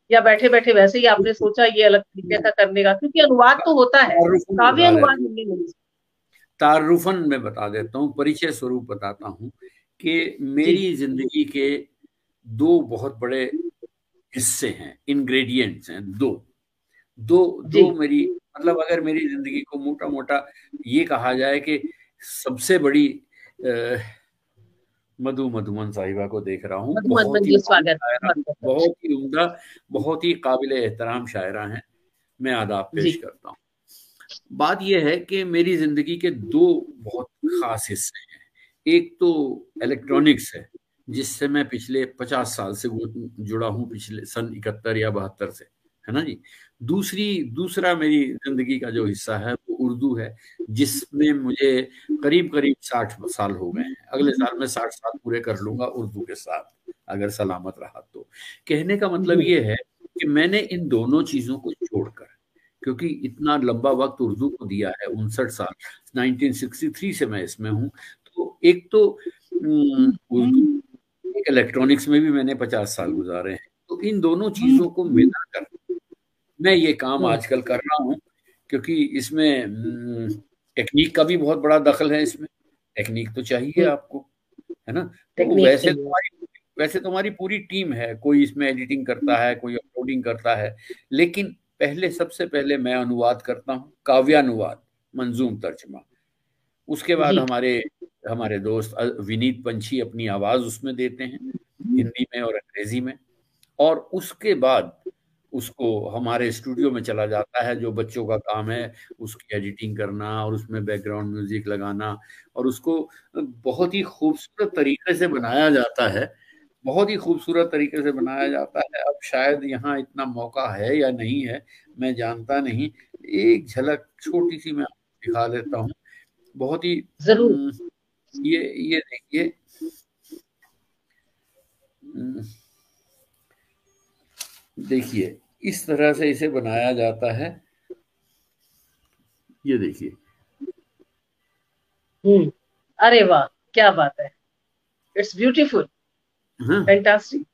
या बैठे बैठे वैसे ही आपने सोचा ये अलग तरीके का करने का? क्योंकि अनुवाद तो होता है, तारुफन काव्य बता अनुवाद देता हूँ, हिंदी में। तारुफन में बता देता हूँ, परिचय स्वरूप बताता हूँ कि जी मेरी जिंदगी के दो बहुत बड़े हिस्से हैं, इंग्रेडिएंट्स हैं दो। दो जी दो मेरी, मतलब अगर मेरी जिंदगी को मोटा मोटा ये कहा जाए कि सबसे बड़ी, अ, मधु मधुमन साहिबा को देख रहा हूँ, मधुमन बहुत ही जी महान स्वागत, शायरा, बहुत बहुत। बहुत ही उम्दा, बहुत ही काबिल एहतराम शायरा हैं, मैं आदाब पेश जी करता हूँ। बात यह है कि मेरी जिंदगी के दो बहुत खास हिस्से हैं। एक तो इलेक्ट्रॉनिक्स है, जिससे मैं पिछले 50 साल से जुड़ा हूँ, पिछले सन 71 या 72 से, है ना जी। दूसरा मेरी जिंदगी का जो हिस्सा है वो उर्दू है, जिसमें मुझे करीब करीब 60 साल हो गए हैं। अगले साल मैं 60 साल पूरे कर लूंगा उर्दू के साथ, अगर सलामत रहा तो। कहने का मतलब जी ये है कि मैंने इन दोनों चीजों को जोड़कर, क्योंकि इतना लंबा वक्त उर्दू को दिया है, 59 साल, 1963 से मैं इसमें हूँ, तो एक तो उर्दू, एक इलेक्ट्रॉनिक्स में भी मैंने 50 साल गुजारे हैं, तो इन दोनों चीजों को मिलाकर मैं ये काम हम्म, आजकल कर रहा हूँ। क्योंकि इसमें टेक्निक का भी बहुत बड़ा दखल है इसमें। टेक्निक तो चाहिए आपको, है ना। तो टेक्निक चाहिए। वैसे तो हमारी पूरी टीम है, कोई इसमें एडिटिंग करता है, कोई अपलोडिंग करता है, लेकिन सबसे पहले मैं अनुवाद करता हूँ, काव्यानुवाद, मंजूम तर्जमा। उसके बाद जी। हमारे हमारे दोस्त विनीत पंछी अपनी आवाज उसमें देते हैं, हिंदी में और अंग्रेजी में। और उसके बाद उसको हमारे स्टूडियो में चला जाता है, जो बच्चों का काम है उसकी एडिटिंग करना और उसमें बैकग्राउंड म्यूजिक लगाना, और उसको बहुत ही खूबसूरत तरीके से बनाया जाता है। बहुत ही खूबसूरत तरीके से बनाया जाता है। अब शायद यहाँ इतना मौका है या नहीं है, मैं जानता नहीं। एक झलक छोटी सी मैं आपको दिखा देता हूँ। बहुत ही जरूर। ये देखिए, देखिए इस तरह से इसे बनाया जाता है। ये देखिए। हम्म। अरे वाह, क्या बात है। It's beautiful. हाँ, फैंटास्टिक।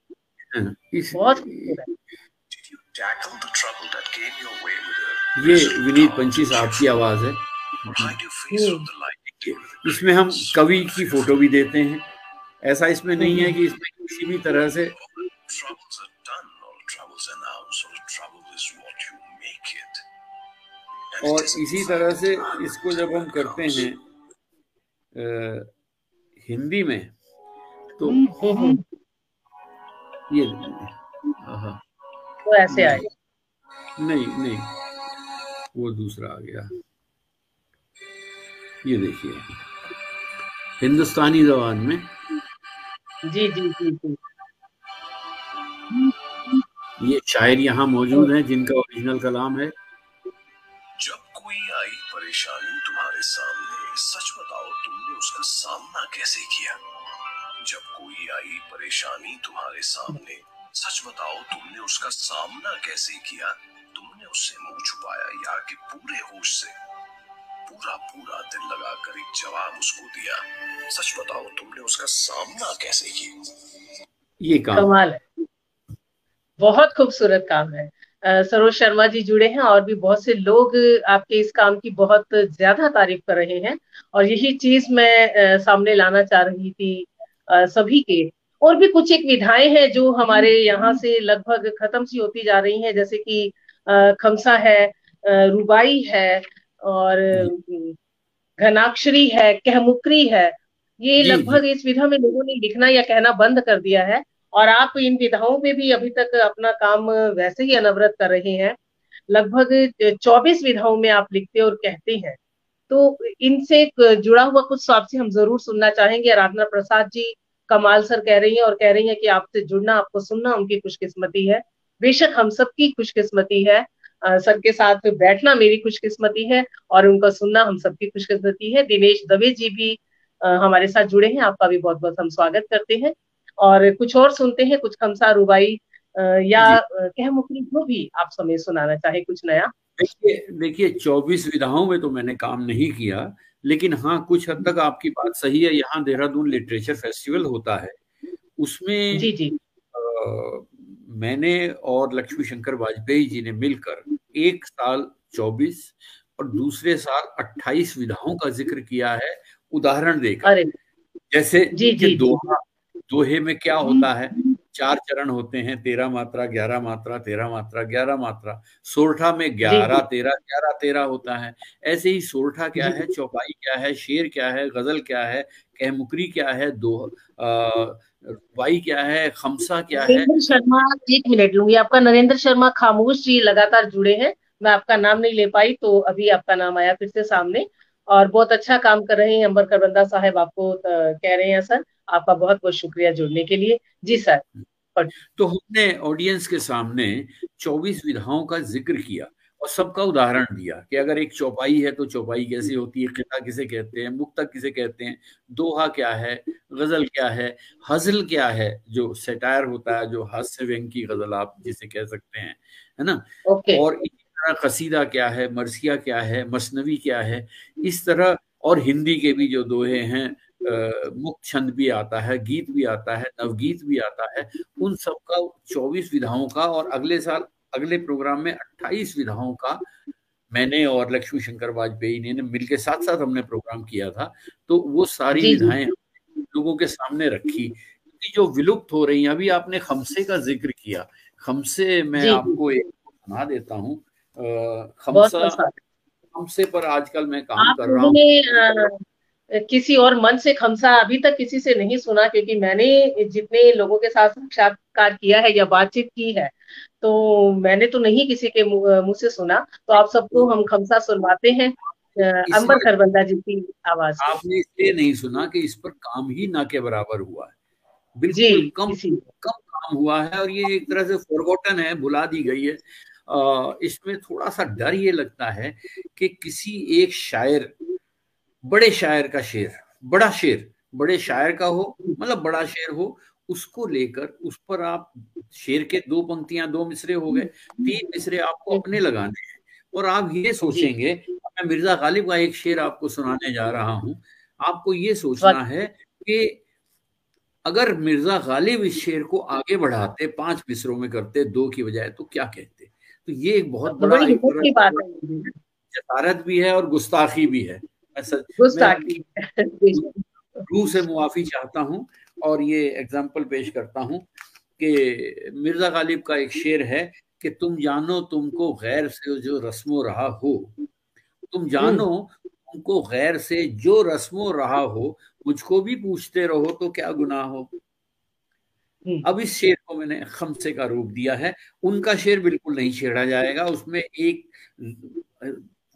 हाँ, बहुत खूबसूरत। ये विनीत पंछी साहब की आवाज है। हम्म। इसमें हम कवि की फोटो भी देते हैं। ऐसा इसमें नहीं है हम्म। कि इसमें किसी भी तरह से, और इसी तरह से इसको जब हम करते हैं हिंदी में, तो ये तो ऐसे नहीं, आएगा। नहीं नहीं, वो दूसरा आ गया। ये देखिए, हिंदुस्तानी जबान में। जी जी जी जी। ये शायर यहाँ मौजूद हैं जिनका ओरिजिनल कलाम है। जब कोई आई परेशानी तुम्हारे सामने, सच बताओ तुमने उसका सामना कैसे किया। जब कोई आई परेशानी तुम्हारे सामने, सच बताओ तुमने उसका सामना कैसे किया। तुमने उससे मुंह छुपाया या कि पूरे होश से पूरा पूरा दिल लगाकर एक जवाब उसको दिया। सच बताओ तुमने उसका सामना कैसे किया। ये काम कमाल है। बहुत खूबसूरत काम है। सरोज शर्मा जी जुड़े हैं और भी बहुत से लोग आपके इस काम की बहुत ज्यादा तारीफ कर रहे हैं। और यही चीज मैं सामने लाना चाह रही थी सभी के। और भी कुछ एक विधाएं हैं जो हमारे यहाँ से लगभग खत्म सी होती जा रही हैं, जैसे कि खमसा है, रुबाई है, और जी घनाक्षरी है, कहमुकरी है। ये जी जी। लगभग इस विधा में लोगों ने लिखना या कहना बंद कर दिया है। और आप इन विधाओं में भी अभी तक अपना काम वैसे ही अनवरत कर रहे हैं। लगभग 24 विधाओं में आप लिखते और कहते हैं। तो इनसे जुड़ा हुआ कुछ तो आपसे हम जरूर सुनना चाहेंगे। आराधना प्रसाद जी कमाल सर कह रही हैं, और कह रही हैं कि आपसे जुड़ना, आपको सुनना उनकी खुशकिस्मती है। बेशक हम सबकी खुशकिस्मती है। सर के साथ बैठना मेरी खुशकिस्मती है, और उनका सुनना हम सबकी खुशकिस्मती है। दिनेश दवे जी भी हमारे साथ जुड़े हैं, आपका भी बहुत बहुत हम स्वागत करते हैं। और कुछ और सुनते हैं, कुछ खमसा रुबाई या जी कह मुकरी, जो भी आप समय सुनाना चाहे कुछ नया। देखिए देखिए, 24 विधाओं में तो मैंने काम नहीं किया, लेकिन हाँ कुछ हद तक आपकी बात सही है। यहाँ देहरादून लिटरेचर फेस्टिवल होता है, उसमें जी जी। मैंने और लक्ष्मी शंकर वाजपेयी जी ने मिलकर एक साल 24 और दूसरे साल 28 विधाओं का जिक्र किया है, उदाहरण देकर। अरे जैसे जी कि जी जी। दोहे में क्या होता है, 4 चरण होते हैं, 13 मात्रा, 11 मात्रा, 13 मात्रा, 11 मात्रा। सोरठा में जी 11 जी 13 11 13 होता है। ऐसे ही सोरठा क्या जी। है, चौपाई क्या है, शेर क्या है, गजल क्या है, कहमुकरी क्या है, रुबाई क्या है, खमसा क्या है। नरेंद्र शर्मा, एक मिनट लूंगी आपका। नरेंद्र शर्मा खामोश जी लगातार जुड़े हैं। मैं आपका नाम नहीं ले पाई, तो अभी आपका नाम आया फिर से सामने। और बहुत अच्छा काम कर रहे हैं अंबर करबंदा साहब, आपको कह रहे हैं सर। आपका बहुत बहुत शुक्रिया जुड़ने के लिए। जी सर। तो हमने ऑडियंस के सामने 24 विधाओं का जिक्र किया और सबका उदाहरण दिया कि अगर एक चौपाई है तो चौपाई कैसी होती है, किता किसे कहते हैं, मुक्तक किसे कहते हैं, दोहा क्या है, गजल क्या है, हजल क्या है, जो सेटायर होता है, जो हास्य व्यंग की गजल आप जिसे कह सकते हैं, है ना। ओके। और इसी तरह कसीदा क्या है, मरसिया क्या है, मसनवी क्या है, इस तरह। और हिंदी के भी जो दोहे हैं, मुक्त छंद भी आता है, गीत भी आता है, नवगीत भी आता है, उन सब का 24 विधाओं का, और अगले साल अगले प्रोग्राम में 28 विधाओं का मैंने और लक्ष्मी शंकर वाजपेयी ने मिलकर साथ साथ हमने प्रोग्राम किया था, तो वो सारी जी जी विधाएं लोगों के सामने रखी, क्योंकि जो विलुप्त हो रही हैं। अभी आपने खमसे का जिक्र किया, खमसे मैं जी जी, आपको एक सुना देता हूँ। बहुत खमसा, पसंद। खमसे पर आजकल मैं काम आप कर रहा लोगों हूँ। ने किसी और मन से खमसा अभी तक किसी से नहीं सुना, क्योंकि मैंने जितने लोगों के साथ साक्षात्कार किया है या बातचीत की है, तो मैंने तो नहीं किसी के मुंह से सुना। तो आप सबको हम खमसा सुनवाते हैं अंबर इसलिए खरबंदा जी की आवाज में। आपने इसलिए नहीं सुना कि इस पर काम ही ना के बराबर हुआ है, जी, बिल्कुल कम इसी। कम काम हुआ है, और ये एक तरह से फॉरगॉटन है, भुला दी गई है। इसमें थोड़ा सा डर ये लगता है कि किसी एक शायर, बड़े शायर का शेर, बड़ा शेर बड़े शायर का हो, मतलब बड़ा शेर हो, उसको लेकर उस पर आप, शेर के दो पंक्तियां, दो मिसरे हो गए, तीन मिसरे आपको अपने लगाने हैं, और आप ये जी, सोचेंगे। मैं मिर्जा गालिब का एक शेर आपको सुनाने जा रहा हूं। आपको ये सोचना स्वागत। है कि अगर मिर्जा गालिब इस शेर को आगे बढ़ाते, पांच मिसरों में करते दो की बजाय, तो क्या कहते। तो ये एक बहुत तो बड़ा, बड़ी एक हिम्मत तरह की बात से है ये भी। जसारत भी है और गुस्ताखी भी है। मैं गुस्ताखी। जी, रूह से मुआफी चाहता हूँ, और ये एग्जाम्पल पेश करता हूँ कि मिर्जा गालिब का एक शेर है कि तुम जानो तुमको गैर से जो रस्मो रहा हो, तुम हम्म जानो तुमको गैर से जो रस्मो रहा हो, मुझको भी पूछते रहो तो क्या गुनाह हो। हम्म अब इस शेर को मैंने खमसे का रूप दिया है। उनका शेर बिल्कुल नहीं छेड़ा जाएगा, उसमें एक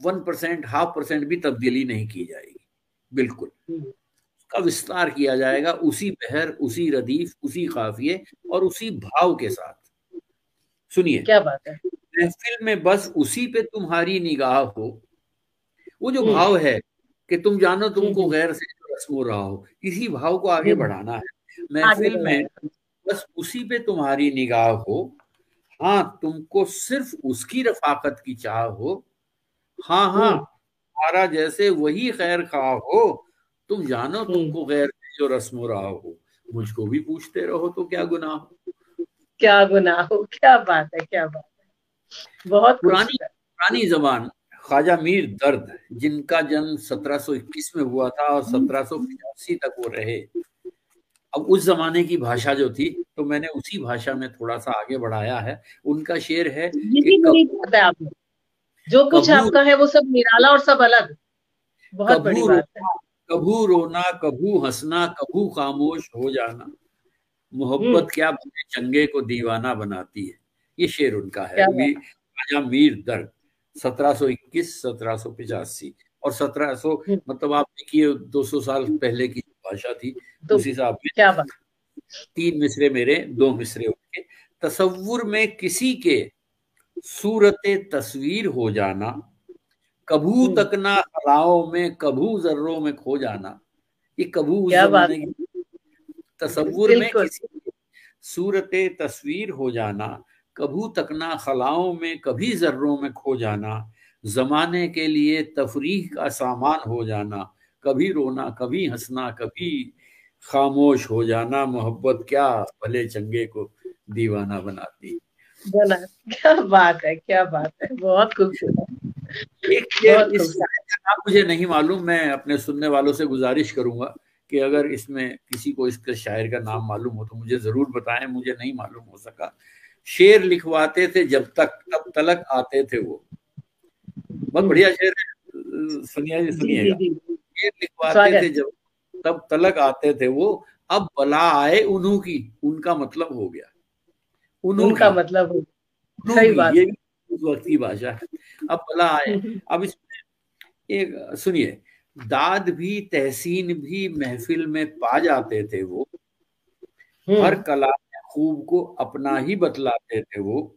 1%, 0.5% भी तब्दीली नहीं की जाएगी, बिल्कुल हम्म। का विस्तार किया जाएगा, उसी बहर, उसी रदीफ, उसी काफिए और उसी भाव के साथ। सुनिए, क्या बात है। महफिल में बस उसी पे तुम्हारी निगाह हो, वो जो हम्म भाव है कि तुम जानो तुमको हम्म गैर से जो रस्म हो रहा हो, इसी भाव को आगे हम्म, बढ़ाना है। आगे महफिल में बढ़ाया। बस उसी पे तुम्हारी निगाह हो, हाँ तुमको सिर्फ उसकी रफाकत की चाह हो, हाँ हाँ हम्म तुम्हारा जैसे वही खैर खा हो, तुम जानो हम्म। तुमको गैर से जो रस्म हो रहा हो, मुझको भी पूछते रहो तो क्या गुनाह हो। क्या गुनाह हो, क्या बात है, क्या बात है, बहुत पुरानी खूबसूरत। पुरानी जबान, ख्वाजा मीर दर्द, जिनका जन्म 1721 में हुआ था और 1785 तक वो रहे। अब उस जमाने की भाषा जो थी, तो मैंने उसी भाषा में थोड़ा सा आगे बढ़ाया है। उनका शेर है ये कि भी बड़ी बात है आपने, जो कुछ कभू आपका है वो सब निराला और सब अलग। बहुत बड़ी कभू बात है। रोना, कभू रोना, कभू हंसना, कभू खामोश हो जाना, हम्म। मोहब्बत क्या भले चंगे को दीवाना बनाती है। ये शेर उनका है, क्या बात। ख्वाजा मीर दर्द, 1721, 1785 और 1700, हम्म। मतलब आप देखिए 200 साल पहले की भाषा थी। तो उस हिसाब में क्या बात। तीन मिसरे मेरे, दो मिसरे उनके। तसव्वुर में किसी के सूरत तस्वीर हो जाना, कभू हम्म। तक ना खलाओं में, कभू जर्रों में खो जाना। ये कभू उस क्या बात जमाने की, है, तसव्वुर में बिल्कुल। किसी की सूरत तस्वीर हो जाना, कभू तकना खलाओं में, कभी जर्रों में खो जाना, जमाने के लिए तफरीह का सामान हो जाना, कभी रोना, कभी हंसना, कभी खामोश हो जाना, मोहब्बत क्या भले चंगे को दीवाना बनाती। बना। क्या बात है, क्या बात है, बहुत खूबसूरत। एक शेर, बहुत इस खूबसूरत। शायर का नाम मुझे नहीं मालूम, मैं अपने सुनने वालों से गुजारिश करूंगा कि अगर इसमें किसी को इसके शायर का नाम मालूम हो तो मुझे जरूर बताएं, मुझे नहीं मालूम हो सका। शेर लिखवाते थे जब तक, तब तलक आते थे वो। बहुत हम्म। बढ़िया शेर है, सुनिए जी जी सुनिएगा। जी। शेर लिखवाते थे स्वागत। जब, तब तलक आते थे वो, अब बला आए उन्हों की, उनका मतलब हो गया उन्हों उनका की, मतलब हो। उन्हों सही की, बात ये भी उस वक्त की भाषा है। अब बला आए। है। अब इसमें एक सुनिए, दाद भी तहसीन भी महफिल में पा जाते थे वो, हर हम्म कला में खूब को अपना ही बतलाते थे वो,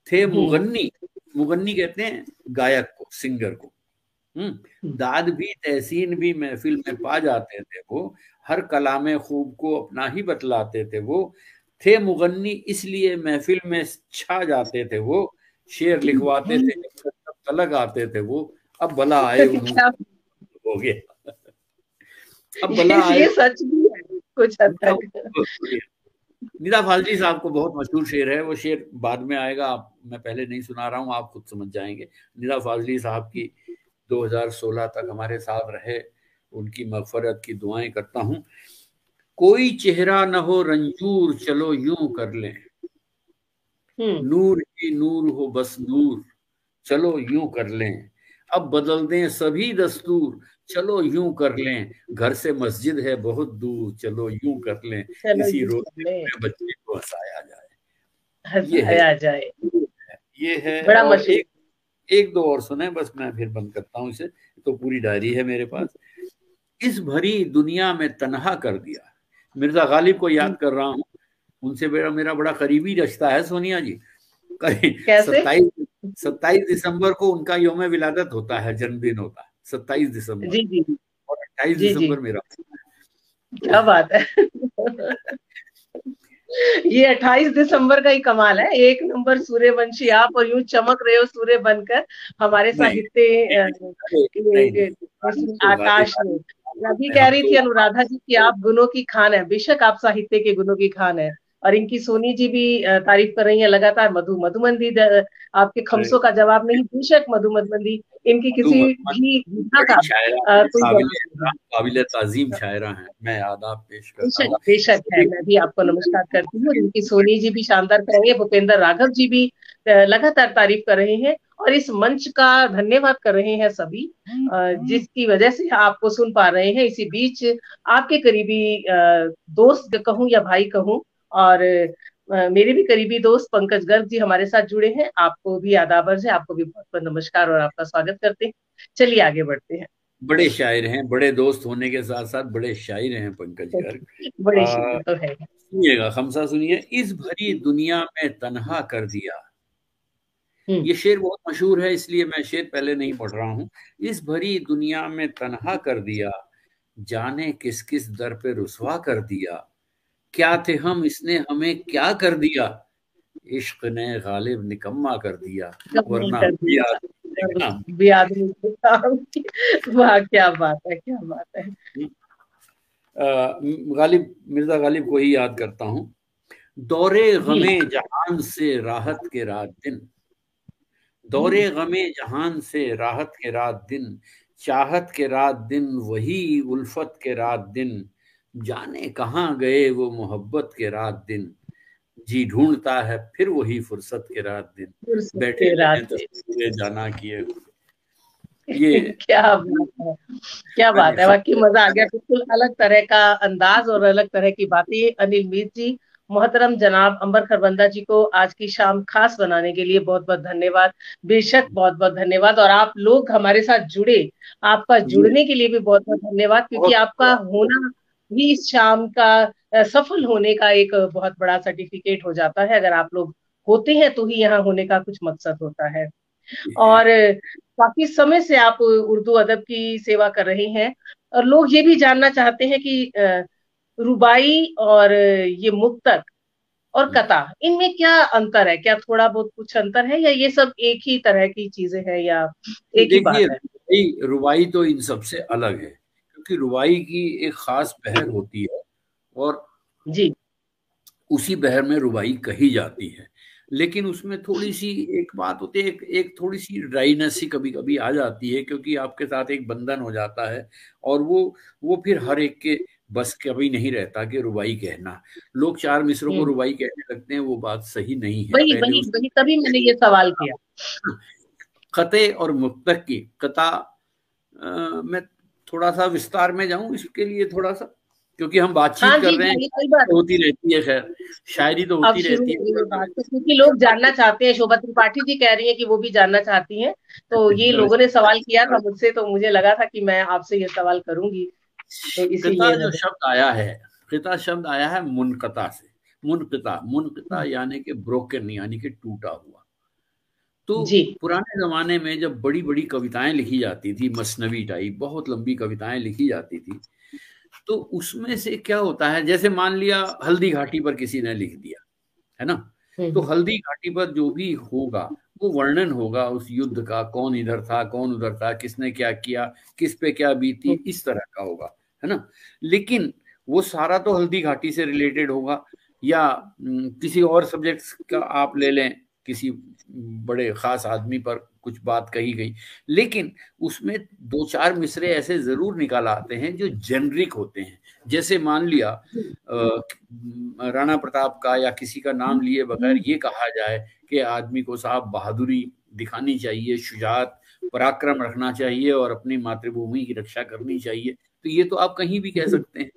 थे हम्म मुगन्नी, मुगन्नी कहते हैं गायक को, सिंगर को। दाद भी तहसीन भी महफिल में पा जाते थे वो, हर कला में खूब को अपना ही बतलाते थे वो, थे मुगन्नी इसलिए महफिल में छा जाते थे वो, शेर लिखवाते थे जब तक तलक आते थे वो, अब भला आए उन्हों क्या। हो गया। अब भला आए ये सच भी है कुछ हद उनका तक। मतलब हो गया। निदा फाजली साहब को बहुत मशहूर शेर है, वो शेर बाद में आएगा, आप, मैं पहले नहीं सुना रहा हूँ, आप खुद समझ जाएंगे। निदा फाजली साहब की 2016 तक हमारे साथ रहे, उनकी मगफरत की दुआएं करता हूँ। कोई चेहरा न हो रंजूर, चलो यूं कर लें, नूर ही नूर हो बस नूर, चलो यूं कर लें, अब बदल दें सभी दस्तूर, चलो यूं कर लें, घर से मस्जिद है बहुत दूर, चलो यूं कर लें, चलो किसी यूं रोते कर हुए बच्चे को हंसाया जाए। ये है, हंसाया जाए, ये है। बड़ा और मशहूर। एक एक दो और सुने बस, मैं फिर बंद करता हूँ इसे, तो पूरी डायरी है मेरे पास। इस भरी दुनिया में तन्हा कर दिया, मिर्जा गालिब को याद कर रहा हूँ, उनसे मेरा मेरा बड़ा करीबी रिश्ता है सोनिया जी। कैसे? 27 दिसंबर को उनका यौम विलादत होता है, जन्मदिन होता है 27 दिसंबर, जी जी और 28 जी जी, दिसंबर मेरा। क्या बात है। ये 28 दिसंबर का ही कमाल है, एक नंबर सूर्यवंशी आप, और यूं चमक रहे हो सूर्य बनकर हमारे नहीं साहित्य नहीं नहीं, इसमें, तो आकाश में। मैं भी कह हम रही तो थी अनुराधा जी कि आप गुणों की खान है, बेशक आप साहित्य के गुणों की खान है। और इनकी सोनी जी भी तारीफ कर रही है लगातार। मधुमंदी आपके खमसों का जवाब नहीं, बेशक मधुमंदी, इनकी मधु किसी मदमन भी गीता बड़ी का शायरा, कोई काबिल जवाब नहीं। काबिल ताजीम शायरा हैं, मैं आदाब पेश करता बेशक हूँ। बेशक है, मैं भी आपको नमस्कार करती हूँ। इनकी सोनी जी भी शानदार करेंगे, भूपेंद्र राघव जी भी लगातार तारीफ कर रहे हैं, और इस मंच का धन्यवाद कर रहे हैं सभी, जिसकी वजह से आपको सुन पा रहे हैं। इसी बीच आपके करीबी दोस्त कहूँ या भाई कहूँ, और मेरे भी करीबी दोस्त पंकज गर्ग जी हमारे साथ जुड़े हैं। आपको भी आदाब अर्ज़ है, आपको भी बहुत बहुत नमस्कार और आपका स्वागत करते हैं। चलिए आगे बढ़ते हैं। बड़े शायर हैं, बड़े दोस्त होने के साथ साथ बड़े शायर हैं पंकज गर्ग। बड़े शेर तो है। सुनिएगा, खमसा सुनिए। इस भरी दुनिया में तन्हा कर दिया, हम्म ये शेर बहुत मशहूर है, इसलिए मैं शेर पहले नहीं पढ़ रहा हूँ। इस भरी दुनिया में तन्हा कर दिया, जाने किस किस दर पे रुसवा कर दिया, क्या थे हम इसने हमें क्या कर दिया, इश्क ने गालिब निकम्मा कर दिया, कमाल वरना कर भी दिया। आदमी ने और काम भी आदमी के काम वाह, क्या बात है, क्या बात है। किया। गालिब, मिर्जा गालिब को ही याद करता हूँ। दौरे जी गमे जहान से राहत के रात दिन, दौरे जी, गमे जहान से राहत के रात दिन, चाहत के रात दिन वही उल्फत के रात दिन, जाने कहाँ गए वो मोहब्बत के रात दिन, जी ढूंढता है फिर वही फुर्सत के रात दिन, फुर्सत बैठे के रहें रात तस्वीरें जाना किए हुए। ये क्या बात है, क्या मैंने बात है, खत। वाकई मजा आ गया। बिल्कुल अलग तरह का अंदाज और अलग तरह की बातें। अनिल मीर जी, मोहतरम जनाब अंबर खरबंदा जी को आज की शाम खास बनाने के लिए बहुत बहुत धन्यवाद। बेशक बहुत बहुत धन्यवाद, और आप लोग हमारे साथ जुड़े, आपका ये जुड़ने के लिए भी बहुत बहुत धन्यवाद, क्योंकि बहुत आपका होना भी इस शाम का सफल होने का एक बहुत बड़ा सर्टिफिकेट हो जाता है। अगर आप लोग होते हैं तो ही यहाँ होने का कुछ मकसद होता है। है। और काफी समय से आप उर्दू अदब की सेवा कर रहे हैं, और लोग ये भी जानना चाहते हैं कि रुबाई और ये मुक्तक और कथा, इनमें क्या अंतर है? क्या थोड़ा बहुत कुछ अंतर है, या ये सब एक ही तरह की चीजें हैं, या एक ही देखिए, बात है? रुबाई तो इन सबसे अलग है, क्योंकि रुबाई की एक खास बहर होती है, और जी उसी बहर में रुबाई कही जाती है। लेकिन उसमें थोड़ी सी एक बात होती है, एक थोड़ी सी ड्राइनेस ही कभी कभी आ जाती है, क्योंकि आपके साथ एक बंधन हो जाता है, और वो फिर हर एक के बस कभी नहीं रहता कि रुबाई कहना। लोग चार मिसरों को हम्म, रुबाई कहने लगते हैं, वो बात सही नहीं है। वही पहले वही उस वही, तभी मैंने ये सवाल किया। कते और मुक्तक की कता, मैं थोड़ा सा विस्तार में जाऊं इसके लिए थोड़ा सा, क्योंकि हम हाँ बातचीत कर जी रहे हैं, जी, कोई शायरी बात तो नहीं। होती रहती है, खैर शायरी तो अब होती शुरू रहती हो गई है, ये बात, तो क्योंकि लोग जानना चाहते हैं, शोभा त्रिपाठी जी कह रही हैं कि वो भी जानना चाहती हैं, तो ये लोगों ने सवाल किया था मुझसे, तो मुझे लगा था कि मैं आपसे ये सवाल करूंगी, तो किता इसीलिए जो मैंने। शब्द आया है, किता शब्द आया है मुनकता से। मुनकता, मुनकता यानी कि ब्रोकन, यानी कि टूटा हुआ। तो जी पुराने जमाने में जब बड़ी बड़ी कविताएं लिखी जाती थी, मसनवी टाइप बहुत लंबी कविताएं लिखी जाती थी, तो उसमें से क्या होता है, जैसे मान लिया हल्दी घाटी पर किसी ने लिख दिया, है ना, तो हम्म हल्दी घाटी पर जो भी होगा वो वर्णन होगा उस युद्ध का, कौन इधर था कौन उधर था, किसने क्या किया, किस पे क्या बीती, हम्म इस तरह का होगा, है ना। लेकिन वो सारा तो हल्दी घाटी से रिलेटेड होगा, या किसी और सब्जेक्ट्स का आप ले लें, किसी बड़े खास आदमी पर कुछ बात कही गई, लेकिन उसमें दो चार मिसरे ऐसे जरूर निकाल आते हैं जो जेनरिक होते हैं। जैसे मान लिया राणा प्रताप का या किसी का नाम लिए बगैर ये कहा जाए कि आदमी को साहब बहादुरी दिखानी चाहिए, शुजाअत, पराक्रम रखना चाहिए और अपनी मातृभूमि की रक्षा करनी चाहिए, तो ये तो आप कहीं भी कह सकते हैं,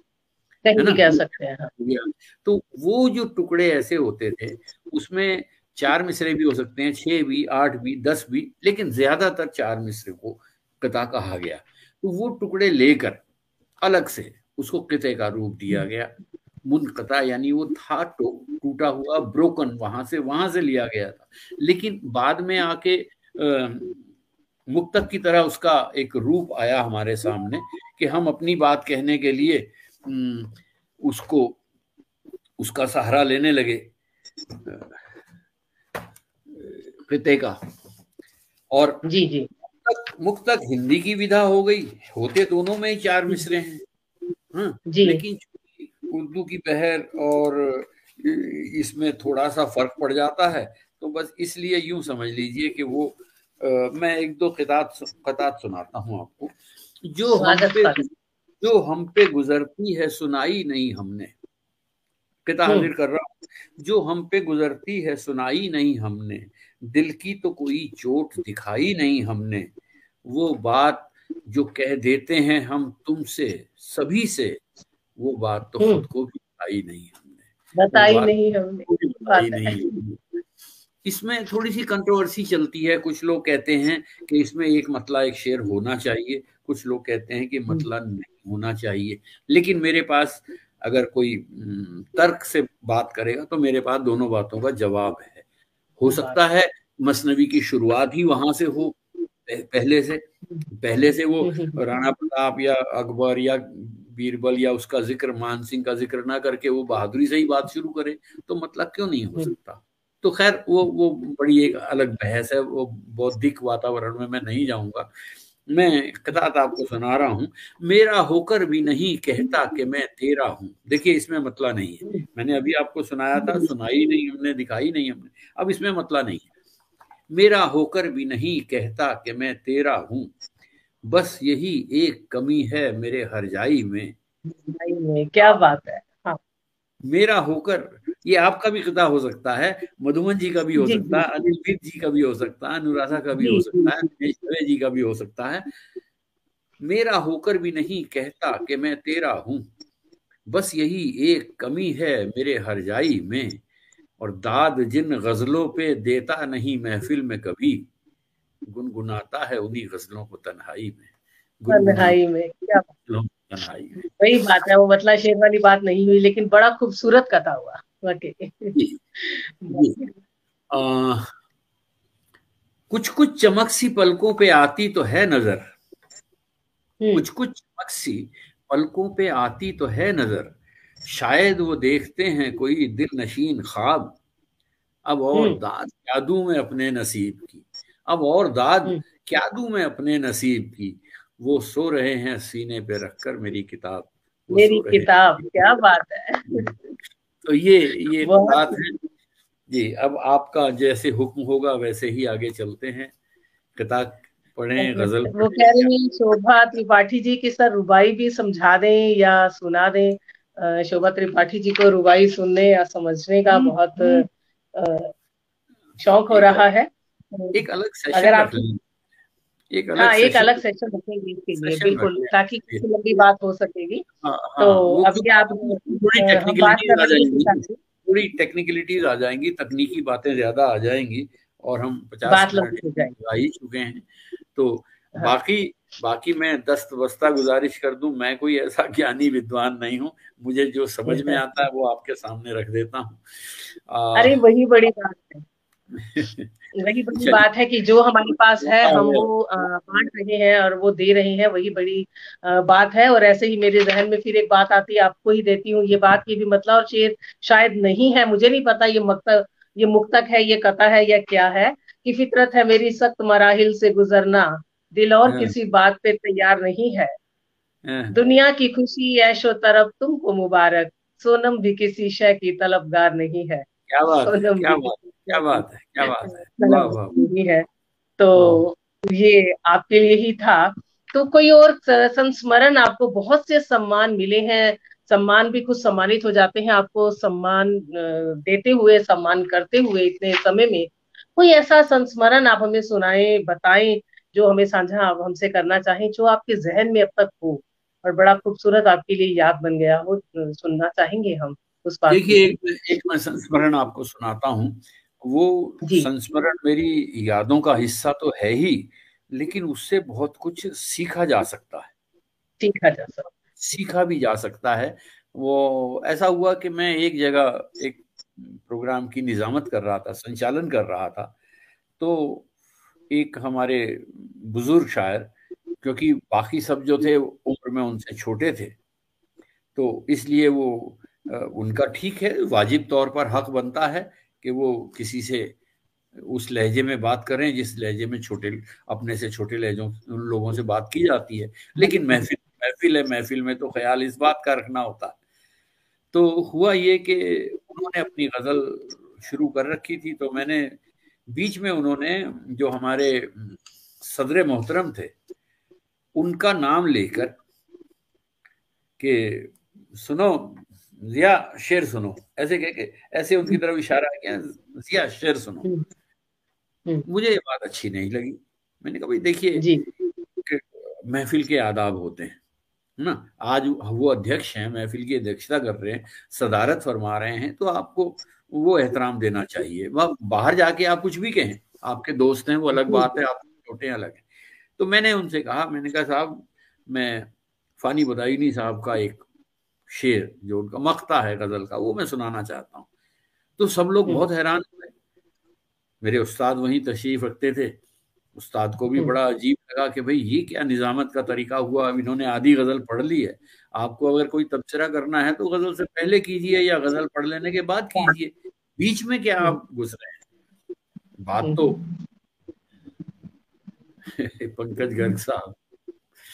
है कहीं ना। भी कह सकते हैं। हाँ। तो वो जो टुकड़े ऐसे होते थे, उसमें चार मिसरे भी हो सकते हैं, 6 भी, 8 भी, 10 भी, लेकिन ज्यादातर चार मिसरे को कता कहा गया। तो वो टुकड़े लेकर अलग से उसको किते का रूप दिया गया। मुनकता यानी वो था टूटा हुआ, ब्रोकन, वहां से लिया गया था, लेकिन बाद में आके मुक्तक की तरह उसका एक रूप आया हमारे सामने कि हम अपनी बात कहने के लिए उसको उसका सहारा लेने लगे किते का। और जी जी। मुक्तक हिंदी की विधा हो गई, होते दोनों में ही चार मिसरे हैं, हाँ, जी लेकिन उर्दू की पहर और इसमें थोड़ा सा फर्क पड़ जाता है, तो बस इसलिए यूं समझ लीजिए कि वो मैं एक दो खतात सुनाता हूं आपको। जो हम पे गुजरती है सुनाई नहीं हमने, किता हाजिर कर रहा हूं। जो हम पे गुजरती है सुनाई नहीं हमने, दिल की तो कोई चोट दिखाई नहीं हमने, वो बात जो कह देते हैं हम तुमसे सभी से, वो बात तो खुद को भी बताई नहीं हमने, बताई नहीं हमने, बताई नहीं। इसमें थोड़ी सी कंट्रोवर्सी चलती है, कुछ लोग कहते हैं कि इसमें एक मतला एक शेर होना चाहिए, कुछ लोग कहते हैं कि मतला नहीं होना चाहिए, लेकिन मेरे पास अगर कोई तर्क से बात करेगा तो मेरे पास दोनों बातों का जवाब है। हो सकता है मसनवी की शुरुआत ही वहां से हो, पहले से वो राणा प्रताप या अकबर या बीरबल या उसका जिक्र, मान सिंह का जिक्र ना करके वो बहादुरी से ही बात शुरू करे, तो मतलब क्यों नहीं हो सकता। तो खैर वो बड़ी एक अलग बहस है, वो बौद्धिक वातावरण में मैं नहीं जाऊंगा। मैं किताब आपको सुना रहा हूं। मेरा होकर भी नहीं कहता कि मैं तेरा हूं। देखिए इसमें मतला नहीं है, मैंने अभी आपको सुनाया था सुनाई नहीं हमने, दिखाई नहीं हमने, अब इसमें मतला नहीं है। मेरा होकर भी नहीं कहता कि मैं तेरा हूं, बस यही एक कमी है मेरे हरजाई में। क्या बात है। हाँ। मेरा होकर, ये आपका भी किताब हो सकता है, मधुबन जी का भी हो सकता है, अनिल वीर जी का भी हो सकता है, अनुराधा का भी हो सकता है, दिनेश दवे जी का भी हो सकता है। मेरा होकर भी नहीं कहता कि मैं तेरा हूं, बस यही एक कमी है मेरे हरजाई में, और दाद जिन गजलों पे देता नहीं महफिल में कभी, गुनगुनाता है उन्हीं गजलों को तन्हाई में। तन्हाई में, क्या तन्हाई में। वही बात है, वो मतला शेर वाली बात नहीं हुई, लेकिन बड़ा खूबसूरत कथा हुआ वाकई। कुछ कुछ चमक सी पलकों पे आती तो है नजर, कुछ कुछ चमक सी पलकों पे आती तो है नजर, शायद वो देखते हैं कोई दिल नशीन ख्वाब, अब और दाद क्या दूं मैं अपने नसीब की, अब और दाद क्या दूं मैं अपने नसीब की, वो सो रहे हैं सीने पे रखकर मेरी किताब, मेरी किताब, क्या बात है। तो ये बात है जी। अब आपका जैसे हुक्म होगा वैसे ही आगे चलते हैं, किताब पढ़ें, गजल वो कह रही है शोभा त्रिपाठी जी की सर रुबाई भी समझा दें या सुना दें। शोभा त्रिपाठी जी को रुबाई सुनने या समझने का बहुत शौक हो रहा है। एक अलग सेशन अगर आप एक अलग सेक्शन रखेंगे इसके लिए, बिल्कुल, ताकि लंबी बात हो सकेगी। तो अभी आप थोड़ी टेक्निकलिटीज आ जाएंगी, तकनीकी बातें ज्यादा आ जाएंगी, और हम 50 मिनट आ ही चुके हैं। तो बाकी मैं दस्तबस्ता गुजारिश कर दूं, मैं कोई ऐसा ज्ञानी विद्वान नहीं हूं, मुझे जो समझ में आता है वो आपके सामने रख देता हूँ। अरे वही बड़ी बात है। वही बड़ी बात है कि जो हमारे पास है हम वो बांट रहे हैं और वो दे रहे हैं, वही बड़ी बात है। और ऐसे ही मेरे जहन में फिर एक बात आती है, आपको ही देती हूँ ये बात, ये भी मतला और शेर शायद नहीं है, मुझे नहीं पता ये मुक्तक है, ये कथा है या क्या है, कि फितरत है मेरी सख्त मराहिल से गुजरना, दिल और किसी बात पे तैयार नहीं है, दुनिया की खुशी ऐशो तरफ तुमको मुबारक, सोनम भी किसी शय की तलबगार नहीं है। क्या बात है, सोनम क्या भी बात, किसी क्या शय की बात है, क्या बात है, वाह वाह तलबगार नहीं है। वाह। तो ये आपके लिए ही था। तो कोई और संस्मरण, आपको बहुत से सम्मान मिले हैं, सम्मान भी कुछ सम्मानित हो जाते हैं आपको सम्मान देते हुए, सम्मान करते हुए इतने समय में। कोई ऐसा संस्मरण आप हमें सुनाएं, बताएं, जो हमें साझा आप हमसे करना चाहें, जो आपके जहन में अब तक हो और बड़ा खूबसूरत आपके लिए याद बन गया हो, सुनना चाहेंगे हम उस बात को। देखिए, एक मैं संस्मरण आपको सुनाता हूँ। वो जी। संस्मरण मेरी यादों का हिस्सा तो है ही, लेकिन उससे बहुत कुछ सीखा जा सकता है, सीखा जा सकता। सीखा भी जा सकता है। वो ऐसा हुआ कि मैं एक जगह एक प्रोग्राम की निजामत कर रहा था, संचालन कर रहा था। तो एक हमारे बुजुर्ग शायर, क्योंकि बाकी सब जो थे उम्र में उनसे छोटे थे, तो इसलिए वो उनका ठीक है, वाजिब तौर पर हक बनता है कि वो किसी से उस लहजे में बात करें जिस लहजे में छोटे, अपने से छोटे लहजों उन लोगों से बात की जाती है। लेकिन महफिल महफिल है, महफिल में तो ख्याल इस बात का रखना होता है। तो हुआ ये कि उन्होंने अपनी गजल शुरू कर रखी थी, तो मैंने बीच में, उन्होंने जो हमारे सदर मोहतरम थे उनका नाम लेकर कि सुनो जिया शेर सुनो, ऐसे कह के, ऐसे उनकी तरफ इशारा किया, जिया शेर सुनो। हम्म। हम्म। मुझे ये बात अच्छी नहीं लगी। मैंने कहा भाई देखिए जी। कि महफिल के आदाब होते हैं, है ना। आज वो अध्यक्ष हैं, महफिल की अध्यक्षता कर रहे हैं, सदारत फरमा रहे हैं, तो आपको वो एहतराम देना चाहिए। वह बाहर जाके आप कुछ भी कहें, आपके दोस्त हैं वो अलग जी। बात है, आप छोटे हैं अलग है। तो मैंने उनसे कहा, मैंने कहा साहब, मैं फानी बदायूनी साहब का एक शेर, जो उनका मक्ता है गजल का, वो मैं सुनाना चाहता हूँ। तो सब लोग हम्म। बहुत हैरान हुए। मेरे उस्ताद वहीं तशरीफ रखते थे। उस्ताद को भी हम्म। बड़ा अजीब लगा कि भाई ये क्या निजामत का तरीका हुआ, अब इन्होंने आधी गजल पढ़ ली है। आपको अगर कोई तबसरा करना है तो गजल से पहले कीजिए या गजल पढ़ लेने के बाद कीजिए, बीच में क्या हम्म। आप घुस रहे हैं। बात तो हम्म। पंकज गर्ग साहब,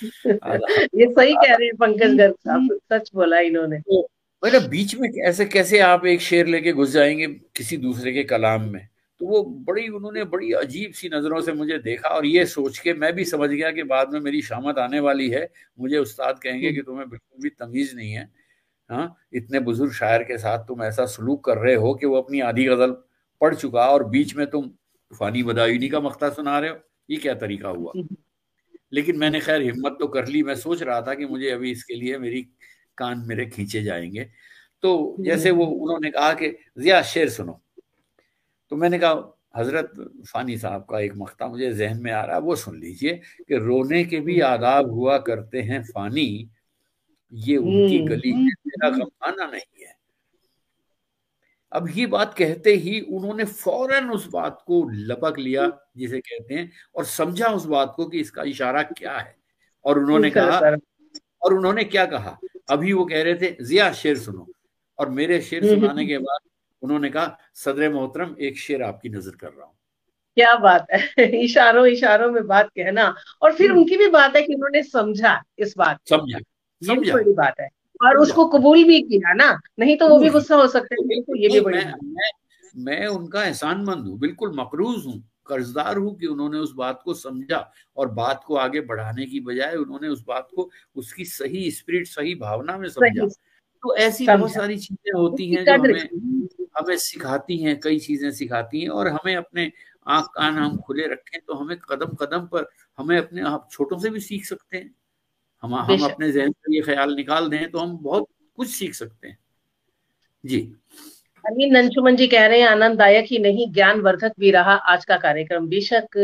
ये सही कह रहे हैं पंकज गर्ग साहब, सच बोला इन्होंने। तो मैंने बीच में कैसे कैसे आप एक शेर लेके घुस जाएंगे किसी दूसरे के कलाम में। तो वो बड़ी, उन्होंने बड़ी अजीब सी नजरों से मुझे देखा, और ये सोच के मैं भी समझ गया कि बाद में मेरी शामत आने वाली है, मुझे उस्ताद कहेंगे कि तुम्हें बिल्कुल भी तमीज नहीं है। हाँ, इतने बुजुर्ग शायर के साथ तुम ऐसा सलूक कर रहे हो कि वो अपनी आधी गजल पढ़ चुका और बीच में तुम फानी बदायूनी का मक्ता सुना रहे हो, ये क्या तरीका हुआ। लेकिन मैंने खैर हिम्मत तो कर ली। मैं सोच रहा था कि मुझे अभी इसके लिए मेरी कान मेरे खींचे जाएंगे। तो जैसे वो उन्होंने कहा कि जिया शेर सुनो, तो मैंने कहा हजरत फानी साहब का एक मक्ता मुझे जहन में आ रहा है, वो सुन लीजिए कि रोने के भी आदाब हुआ करते हैं फानी, ये उनकी गली है, मेरा गम आना नहीं है। अब ये बात कहते ही उन्होंने फौरन उस बात को लपक लिया, जिसे कहते हैं, और समझा उस बात को कि इसका इशारा क्या है। और उन्होंने कहा, और उन्होंने क्या कहा, अभी वो कह रहे थे जिया शेर सुनो, और मेरे शेर सुनाने के बाद उन्होंने कहा सदर मोहतरम एक शेर आपकी नजर कर रहा हूँ। क्या बात है। इशारों इशारों में बात कहना, और फिर उनकी भी बात है कि उन्होंने समझा इस बात को। समझा, ये भी समझा, बड़ी बात है। और समझा, उसको कबूल भी किया ना, नहीं तो वो भी कबूल गुस्सा किया। हो सकते तो थे, तो बिल्कुल ये भी नहीं, बड़ी मैं बात। मैं मैं उनका एहसानमंद हूँ, बिल्कुल मकरूज हूँ, कर्जदार हूँ कि उन्होंने उस बात को समझा और बात को आगे बढ़ाने की बजाय उन्होंने उस बात को उसकी सही स्पिरिट, सही भावना में समझा। सही तो ऐसी बहुत समझा, सारी चीजें होती उसकी हैं जो कद्र हमें की। हमें सिखाती हैं, कई चीजें सिखाती हैं, और हमें अपने आंख कान हम खुले रखें तो हमें कदम कदम पर, हमें अपने आप छोटों से भी सीख सकते हैं। हम बेशक। अपने जहन से ये ख्याल निकाल दें तो हम बहुत कुछ सीख सकते हैं। जी। अरविंद अंशुमन जी कह रहे हैं आनंददायक ही नहीं ज्ञानवर्धक भी रहा आज का कार्यक्रम। बेशक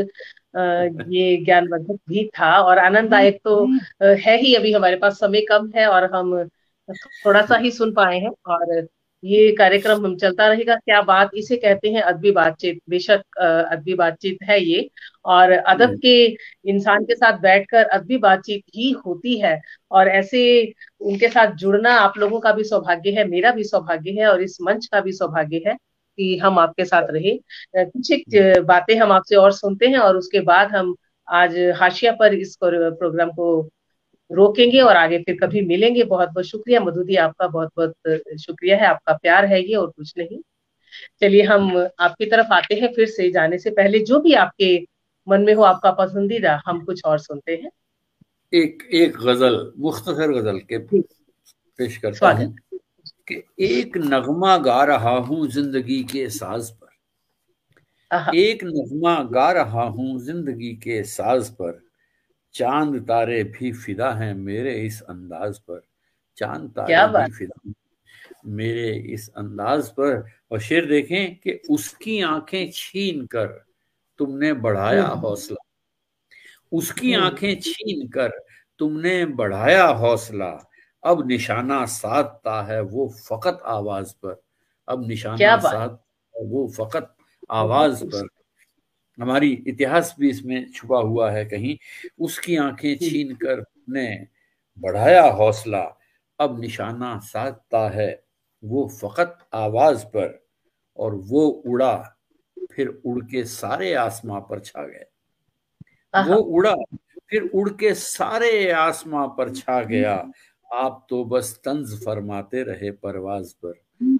ये ज्ञानवर्धक भी था और आनंददायक तो है ही। अभी हमारे पास समय कम है और हम थोड़ा सा ही सुन पाए हैं, और ये कार्यक्रम हम चलता रहेगा। क्या बात इसे कहते हैं, अदबी बातचीत। बेशक अदबी बातचीत है ये, और अदब के इंसान के साथ बैठकर अदबी बातचीत ही होती है। और ऐसे उनके साथ जुड़ना आप लोगों का भी सौभाग्य है, मेरा भी सौभाग्य है, और इस मंच का भी सौभाग्य है कि हम आपके साथ रहे। कुछ एक बातें हम आपसे और सुनते हैं, और उसके बाद हम आज हाशिया पर इस प्रोग्राम को रोकेंगे और आगे फिर कभी मिलेंगे। बहुत बहुत शुक्रिया मधु दी, आपका बहुत बहुत शुक्रिया है, आपका प्यार है ये और कुछ नहीं। चलिए हम आपकी तरफ आते हैं फिर से, जाने से पहले जो भी आपके मन में हो आपका पसंदीदा, हम कुछ और सुनते हैं। एक एक गजल, मुख्तसर गजल के जी, पेश करता हूँ स्वागत। कि एक नगमा गा रहा हूँ जिंदगी के साज पर, आहा, एक नगमा गा रहा हूँ जिंदगी के साज पर, चांद तारे भी फिदा हैं मेरे इस अंदाज पर, चांद क्या तारे भी बात। फिदा हैं मेरे इस अंदाज पर। और शेर देखें कि उसकी आंखें छीन कर तुमने बढ़ाया हम्म हौसला, उसकी हम्म आंखें छीन कर तुमने बढ़ाया हौसला, अब निशाना साधता है वो फकत आवाज पर, अब क्या निशाना बात। साधता है वो फकत बहुत आवाज खूब। पर। हमारी इतिहास भी इसमें छुपा हुआ है कहीं, उसकी आंखें जी, छीन कर ने बढ़ाया हौसला, अब निशाना साधता है वो फकत आवाज पर, और वो उड़ा फिर उड़ के सारे आसमां पर छा गया, वो आहा, उड़ा फिर उड़ के सारे आसमां पर छा गया, आप तो बस तंज फरमाते रहे परवाज पर,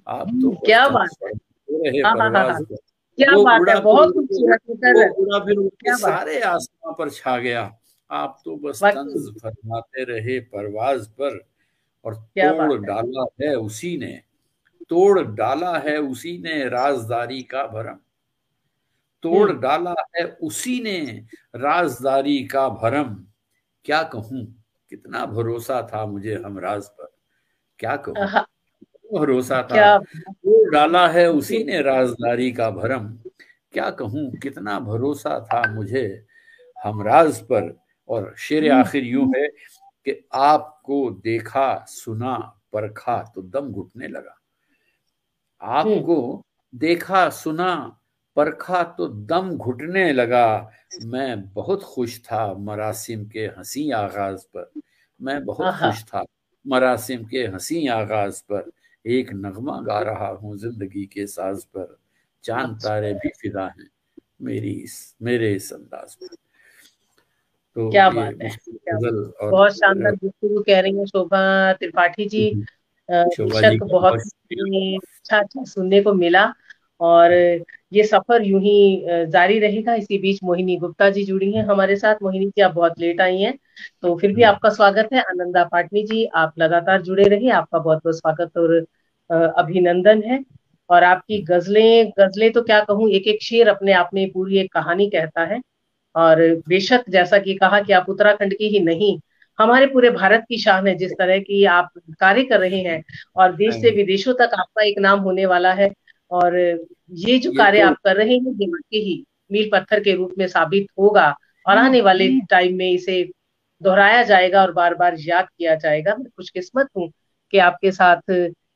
आप तो बस क्या बात तंज है। फरमाते रहे हाँ हाँ हाँ परवाज हाँ, पर। क्या वो बात है, उड़ा फिर बहुत उड़ के खूबसूरत वो मुकर्रर। उड़ा फिर उड़ के क्या बात। सारे आसमां पर छा गया, आप तो बस वाकई। तंज फरमाते रहे परवाज पर। और क्या बात तोड़ है। डाला है उसी ने, तोड़ डाला है उसी ने राजदारी का भरम, तोड़ हम्म डाला है उसी ने राजदारी का भरम, क्या कहूं कितना भरोसा था मुझे हमराज पर, क्या कहूं आहा, भरोसा था, क्या तोड़ डाला है उसी खूबसूरत। ने राजदारी का भरम, क्या कहूं कितना भरोसा था मुझे हमराज पर। और शेर आखिर यूं है कि आपको देखा सुना परखा तो दम घुटने लगा, हम्म आपको देखा सुना परखा तो दम घुटने लगा, मैं बहुत खुश था मरासिम के हंसी आगाज पर, मैं बहुत आहा, खुश था मरासिम के हंसी आगाज पर, एक नगमा गा रहा हूँ जिंदगी के साज पर, चांद तारे भी फिदा हैं मेरे इस अंदाज पर। तो क्या ये बात है। क्या बात। गजल और बहुत शानदार गुफ्तगू कह रही है शोभा त्रिपाठी जी। शोभा जी बेशक का बहुत बहुत शुक्रिया। अच्छा अच्छा सुनने को मिला। और ये सफर यूं ही जारी रहेगा। इसी बीच मोहिनी गुप्ता जी जुड़ी हैं हमारे साथ। मोहिनी जी, आप बहुत लेट आई हैं, तो फिर भी आपका स्वागत है। आनंदा पाटनी जी, आप लगातार जुड़े रहिए, आपका बहुत बहुत स्वागत और अभिनंदन है। और आपकी गजलें गजलें तो क्या कहूँ, एक एक शेर अपने आप में पूरी एक कहानी कहता है। और बेशक जैसा कि कहा कि आप उत्तराखंड की ही नहीं, हमारे पूरे भारत की शान है जिस तरह की आप कार्य कर रहे हैं। और देश से विदेशों तक आपका एक नाम होने वाला है। और ये जो ये कार्य तो आप कर रहे हैं ये वाकई ही मील पत्थर के रूप में साबित होगा। और आने वाले टाइम में इसे दोहराया जाएगा और बार बार याद किया जाएगा। मैं खुशकिस्मत हूँ कि आपके साथ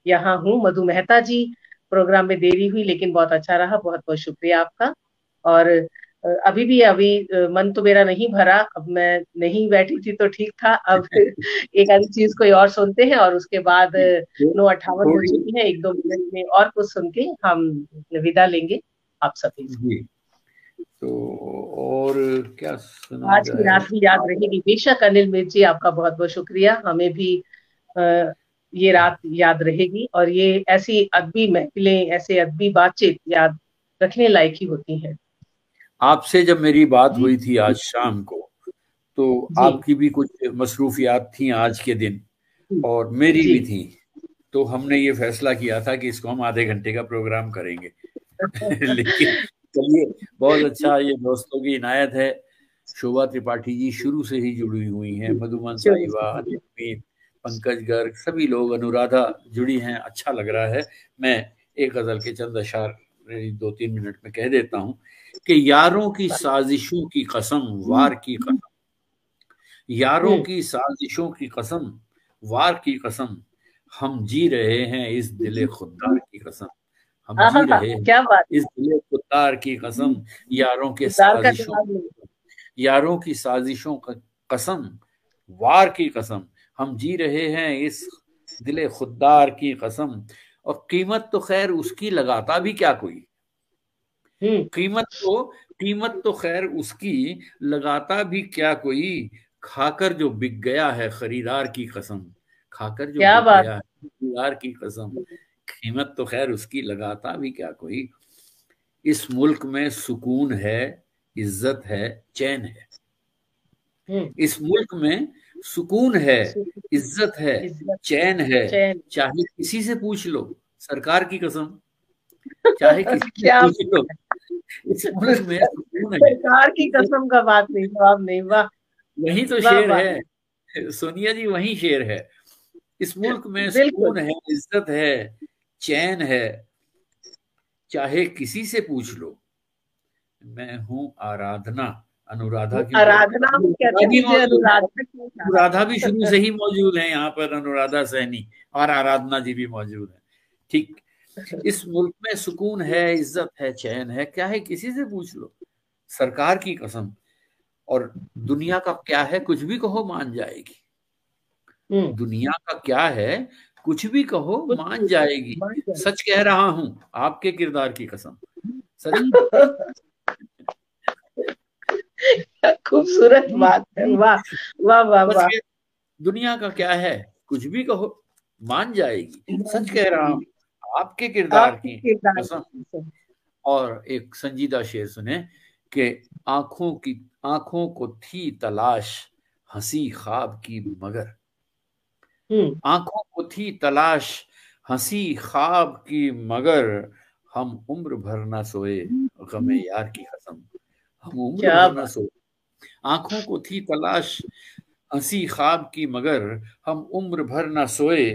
यहाँ हूँ। मधु मेहता जी, प्रोग्राम में देरी हुई लेकिन बहुत अच्छा रहा, बहुत बहुत शुक्रिया आपका। और अभी मन तो मेरा नहीं भरा, अब मैं नहीं बैठी थी तो ठीक था। अब एक आधी चीज कोई और सुनते हैं और उसके बाद थो- 9:58 हो थोड़ी चुकी है, एक दो मिनट में और कुछ सुन के हम विदा लेंगे आप सभी से। जी, तो और क्या सुना आज की जाए। रात भी याद रहेगी बेशक। अनिल मिर्ज जी, आपका बहुत बहुत शुक्रिया। हमें भी अ, ये रात याद रहेगी और ये ऐसी अदबी महफिलें, ऐसे अदबी बातचीत याद रखने लायक ही होती हैं। आपसे जब मेरी बात हुई थी आज शाम को, तो जी आपकी भी कुछ मसरूफियात थी आज के दिन जी और मेरी जी। भी थी, तो हमने ये फैसला किया था कि इसको हम आधे घंटे का प्रोग्राम करेंगे। लेकिन चलिए, बहुत अच्छा, ये दोस्तों की इनायत है। शोभा त्रिपाठी जी शुरू से ही जुड़ी हुई हैं, मधुमन शुरू साहिबा, से। अनिल मीत, पंकज गर्ग, सभी लोग, अनुराधा जुड़ी हैं, अच्छा लग रहा है। मैं एक गजल के चंद अशार 2-3 मिनट में कह देता हूँ कि यारों की साजिशों की कसम, वार की कसम, यारों हम्म की साजिशों की कसम, वार की कसम, हम जी रहे हैं इस दिले खुद्दार की कसम, हम जी आहा, रहे हैं क्या बात। इस दिले खुद्दार की कसम, यारों के खुदार का साजिशों, जवाब नहीं। यारों की साजिशों का कसम, वार की कसम, हम जी रहे हैं इस दिले खुद्दार की कसम। और कीमत तो खैर उसकी लगाता भी क्या कोई, हम्म कीमत तो कीमत तो खैर उसकी लगाता भी क्या कोई, खाकर जो बिक गया है खरीदार की कसम, खाकर जो क्या बिक बात। गया है खरीदार की कसम, कीमत तो खैर उसकी लगाता भी क्या कोई। इस मुल्क में सुकून है, इज्जत है, चैन है। हम्म। इस मुल्क में सुकून है, सुकून, इज्जत है, इज्जत, चैन है, चैन। चाहे किसी से पूछ लो, सरकार की कसम, चाहे किसी से क्या पूछ लो। इस मुल्क में सुकून है, सरकार की इज्जत, कसम का बात नहीं, जवाब नहीं। वाह, वही तो वाह शेर वाह। है सोनिया जी, वही शेर है। इस मुल्क में बिल्कुल। सुकून है, इज्जत है, चैन है, चाहे किसी से पूछ लो। मैं हूँ आराधना, अनुराधा क्यों कह रहे आराधना हैं, भी कहते अनुराधा हैं, भी मुझे मौजूद है, अनुराधा क्यों कहा। अनुराधा भी शुरू से ही मौजूद है यहाँ पर, अनुराधा सहनी और आराधना जी भी मौजूद है। ठीक। इस मुल्क में सुकून है, इज्जत है, चैन है, क्या है किसी से पूछ लो, सरकार की कसम। और दुनिया का क्या है, कुछ भी कहो मान जाएगी। हम्म। दुनिया का क्या है, कुछ भी कहो कुछ मान भी जाएगी। बन जाए। सच कह रहा हूं, आपके किरदार की कसम, सच। खूबसूरत बात है, वाह वाह वाह सच वाह। कह, दुनिया का क्या है, कुछ भी कहो मान जाएगी। सच कह रहा हूं, आपके किरदार आपके की किरदार कसम। की कसम। और एक संजीदा शेर सुने कि आंखों की, आंखों को थी तलाश हंसी ख्वाब की मगर, हम्म। आंखों को थी तलाश हंसी ख्वाब की मगर, हम उम्र भर न सोए गमे यार की कसम, हम उम्र क्या भर न बात। सोए। आंखों को थी तलाश हंसी ख्वाब की मगर, हम उम्र भर न सोए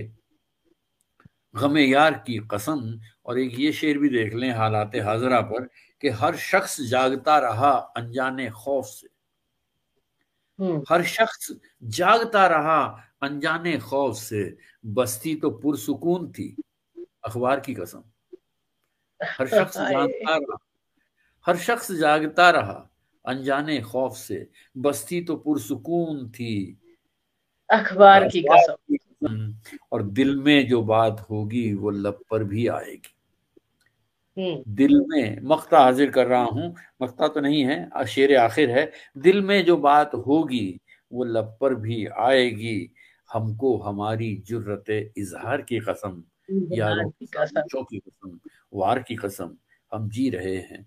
गमे यार की कसम। और एक ये शेर भी देख लें हालात हाजरा पर, कि हर शख्स जागता रहा अनजाने खौफ से, हम्म। हर शख्स जागता रहा अनजाने खौफ से, बस्ती तो पुरसुकून थी अखबार की कसम। हर शख्स हाय, जानता रहा, हर शख्स जागता रहा अनजाने खौफ से, बस्ती तो पुरसुकून थी अखबार की अखबार कसम। की कसम। और दिल में जो बात होगी वो लब पर भी आएगी। हम्म। दिल में मक्ता हाजिर कर रहा हूं, मक्ता तो नहीं है, शेर आखिर है। दिल में जो बात होगी वो लब पर भी आएगी, हमको हमारी जुर्रते इजहार की कसम, इजहार यारों की की कसम। साजिशों की कसम, वार की कसम, हम जी रहे हैं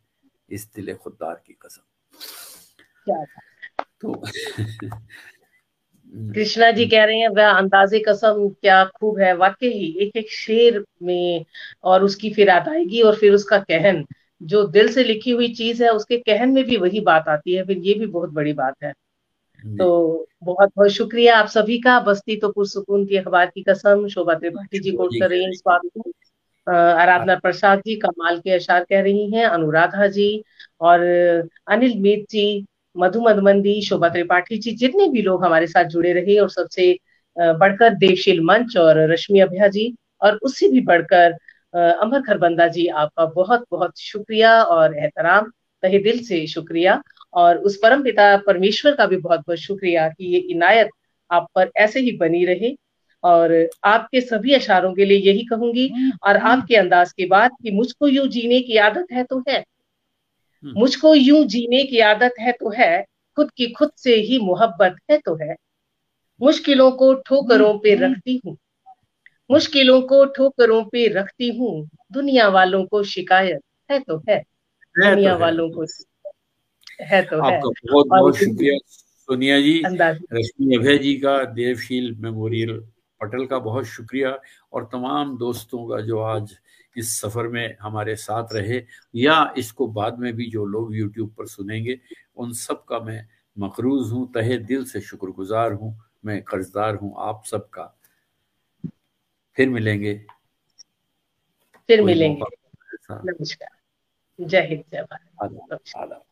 इस दिले खुददार की कसम। क्या था? तो कृष्णा जी कह रहे हैं वह अंदाजे कसम क्या खूब है, वाकई ही एक एक शेर में। और उसकी फिर अदायगी और फिर उसका कहन, जो दिल से लिखी हुई चीज है उसके कहन में भी वही बात आती है, फिर ये भी बहुत बड़ी बात है। जी, तो बहुत बहुत शुक्रिया आप सभी का। बस्ती तो पुरसुकून थी अखबार की कसम, शोभा त्रिपाठी जी शुभ कोट जी कर कह रही हैं रही इस बात को। आराधना हैं। प्रसाद जी कमाल के अशार कह रही हैं, अनुराधा जी और अनिल मीत जी, मधु मधुमंदी, शोभा त्रिपाठी जी, जितने भी लोग हमारे साथ जुड़े रहे, और सबसे बढ़कर देवशील मंच और रश्मि अभ्या जी, और उससे भी बढ़कर अमर खरबंदा जी, आपका बहुत बहुत शुक्रिया और एहतराम, तहे दिल से शुक्रिया। और उस परम पिता परमेश्वर का भी बहुत बहुत शुक्रिया कि ये इनायत आप पर ऐसे ही बनी रहे। और आपके सभी अशारों के लिए यही कहूंगी, और आपके अंदाज के बाद, कि मुझको यूं जीने की आदत है तो है, हम्म, मुझको यूं जीने की आदत है तो है, खुद की खुद से ही मोहब्बत है तो है, मुश्किलों को ठोकरों पे रखती हूँ, मुश्किलों को ठोकरों पे रखती हूँ, दुनिया वालों को शिकायत है तो है, है तो दुनिया है। वालों को है तो है। आपका बहुत और बहुत शुक्रिया सोनिया जी, अंदाज। रश्मि अभय जी का, देवशील मेमोरियल पटल का बहुत शुक्रिया, और तमाम दोस्तों का जो आज इस सफ़र में हमारे साथ रहे, या इसको बाद में भी जो लोग यूट्यूब पर सुनेंगे, उन सब का मैं मकरूज हूँ, तहे दिल से शुक्रगुजार हूँ, मैं कर्जदार हूँ आप सबका। फिर मिलेंगे फिर कोई मौका मिलेंगे। ऐसा। नमस्कार। जय हिंद, जय भारत। आदाब नमस्कार। आदाब।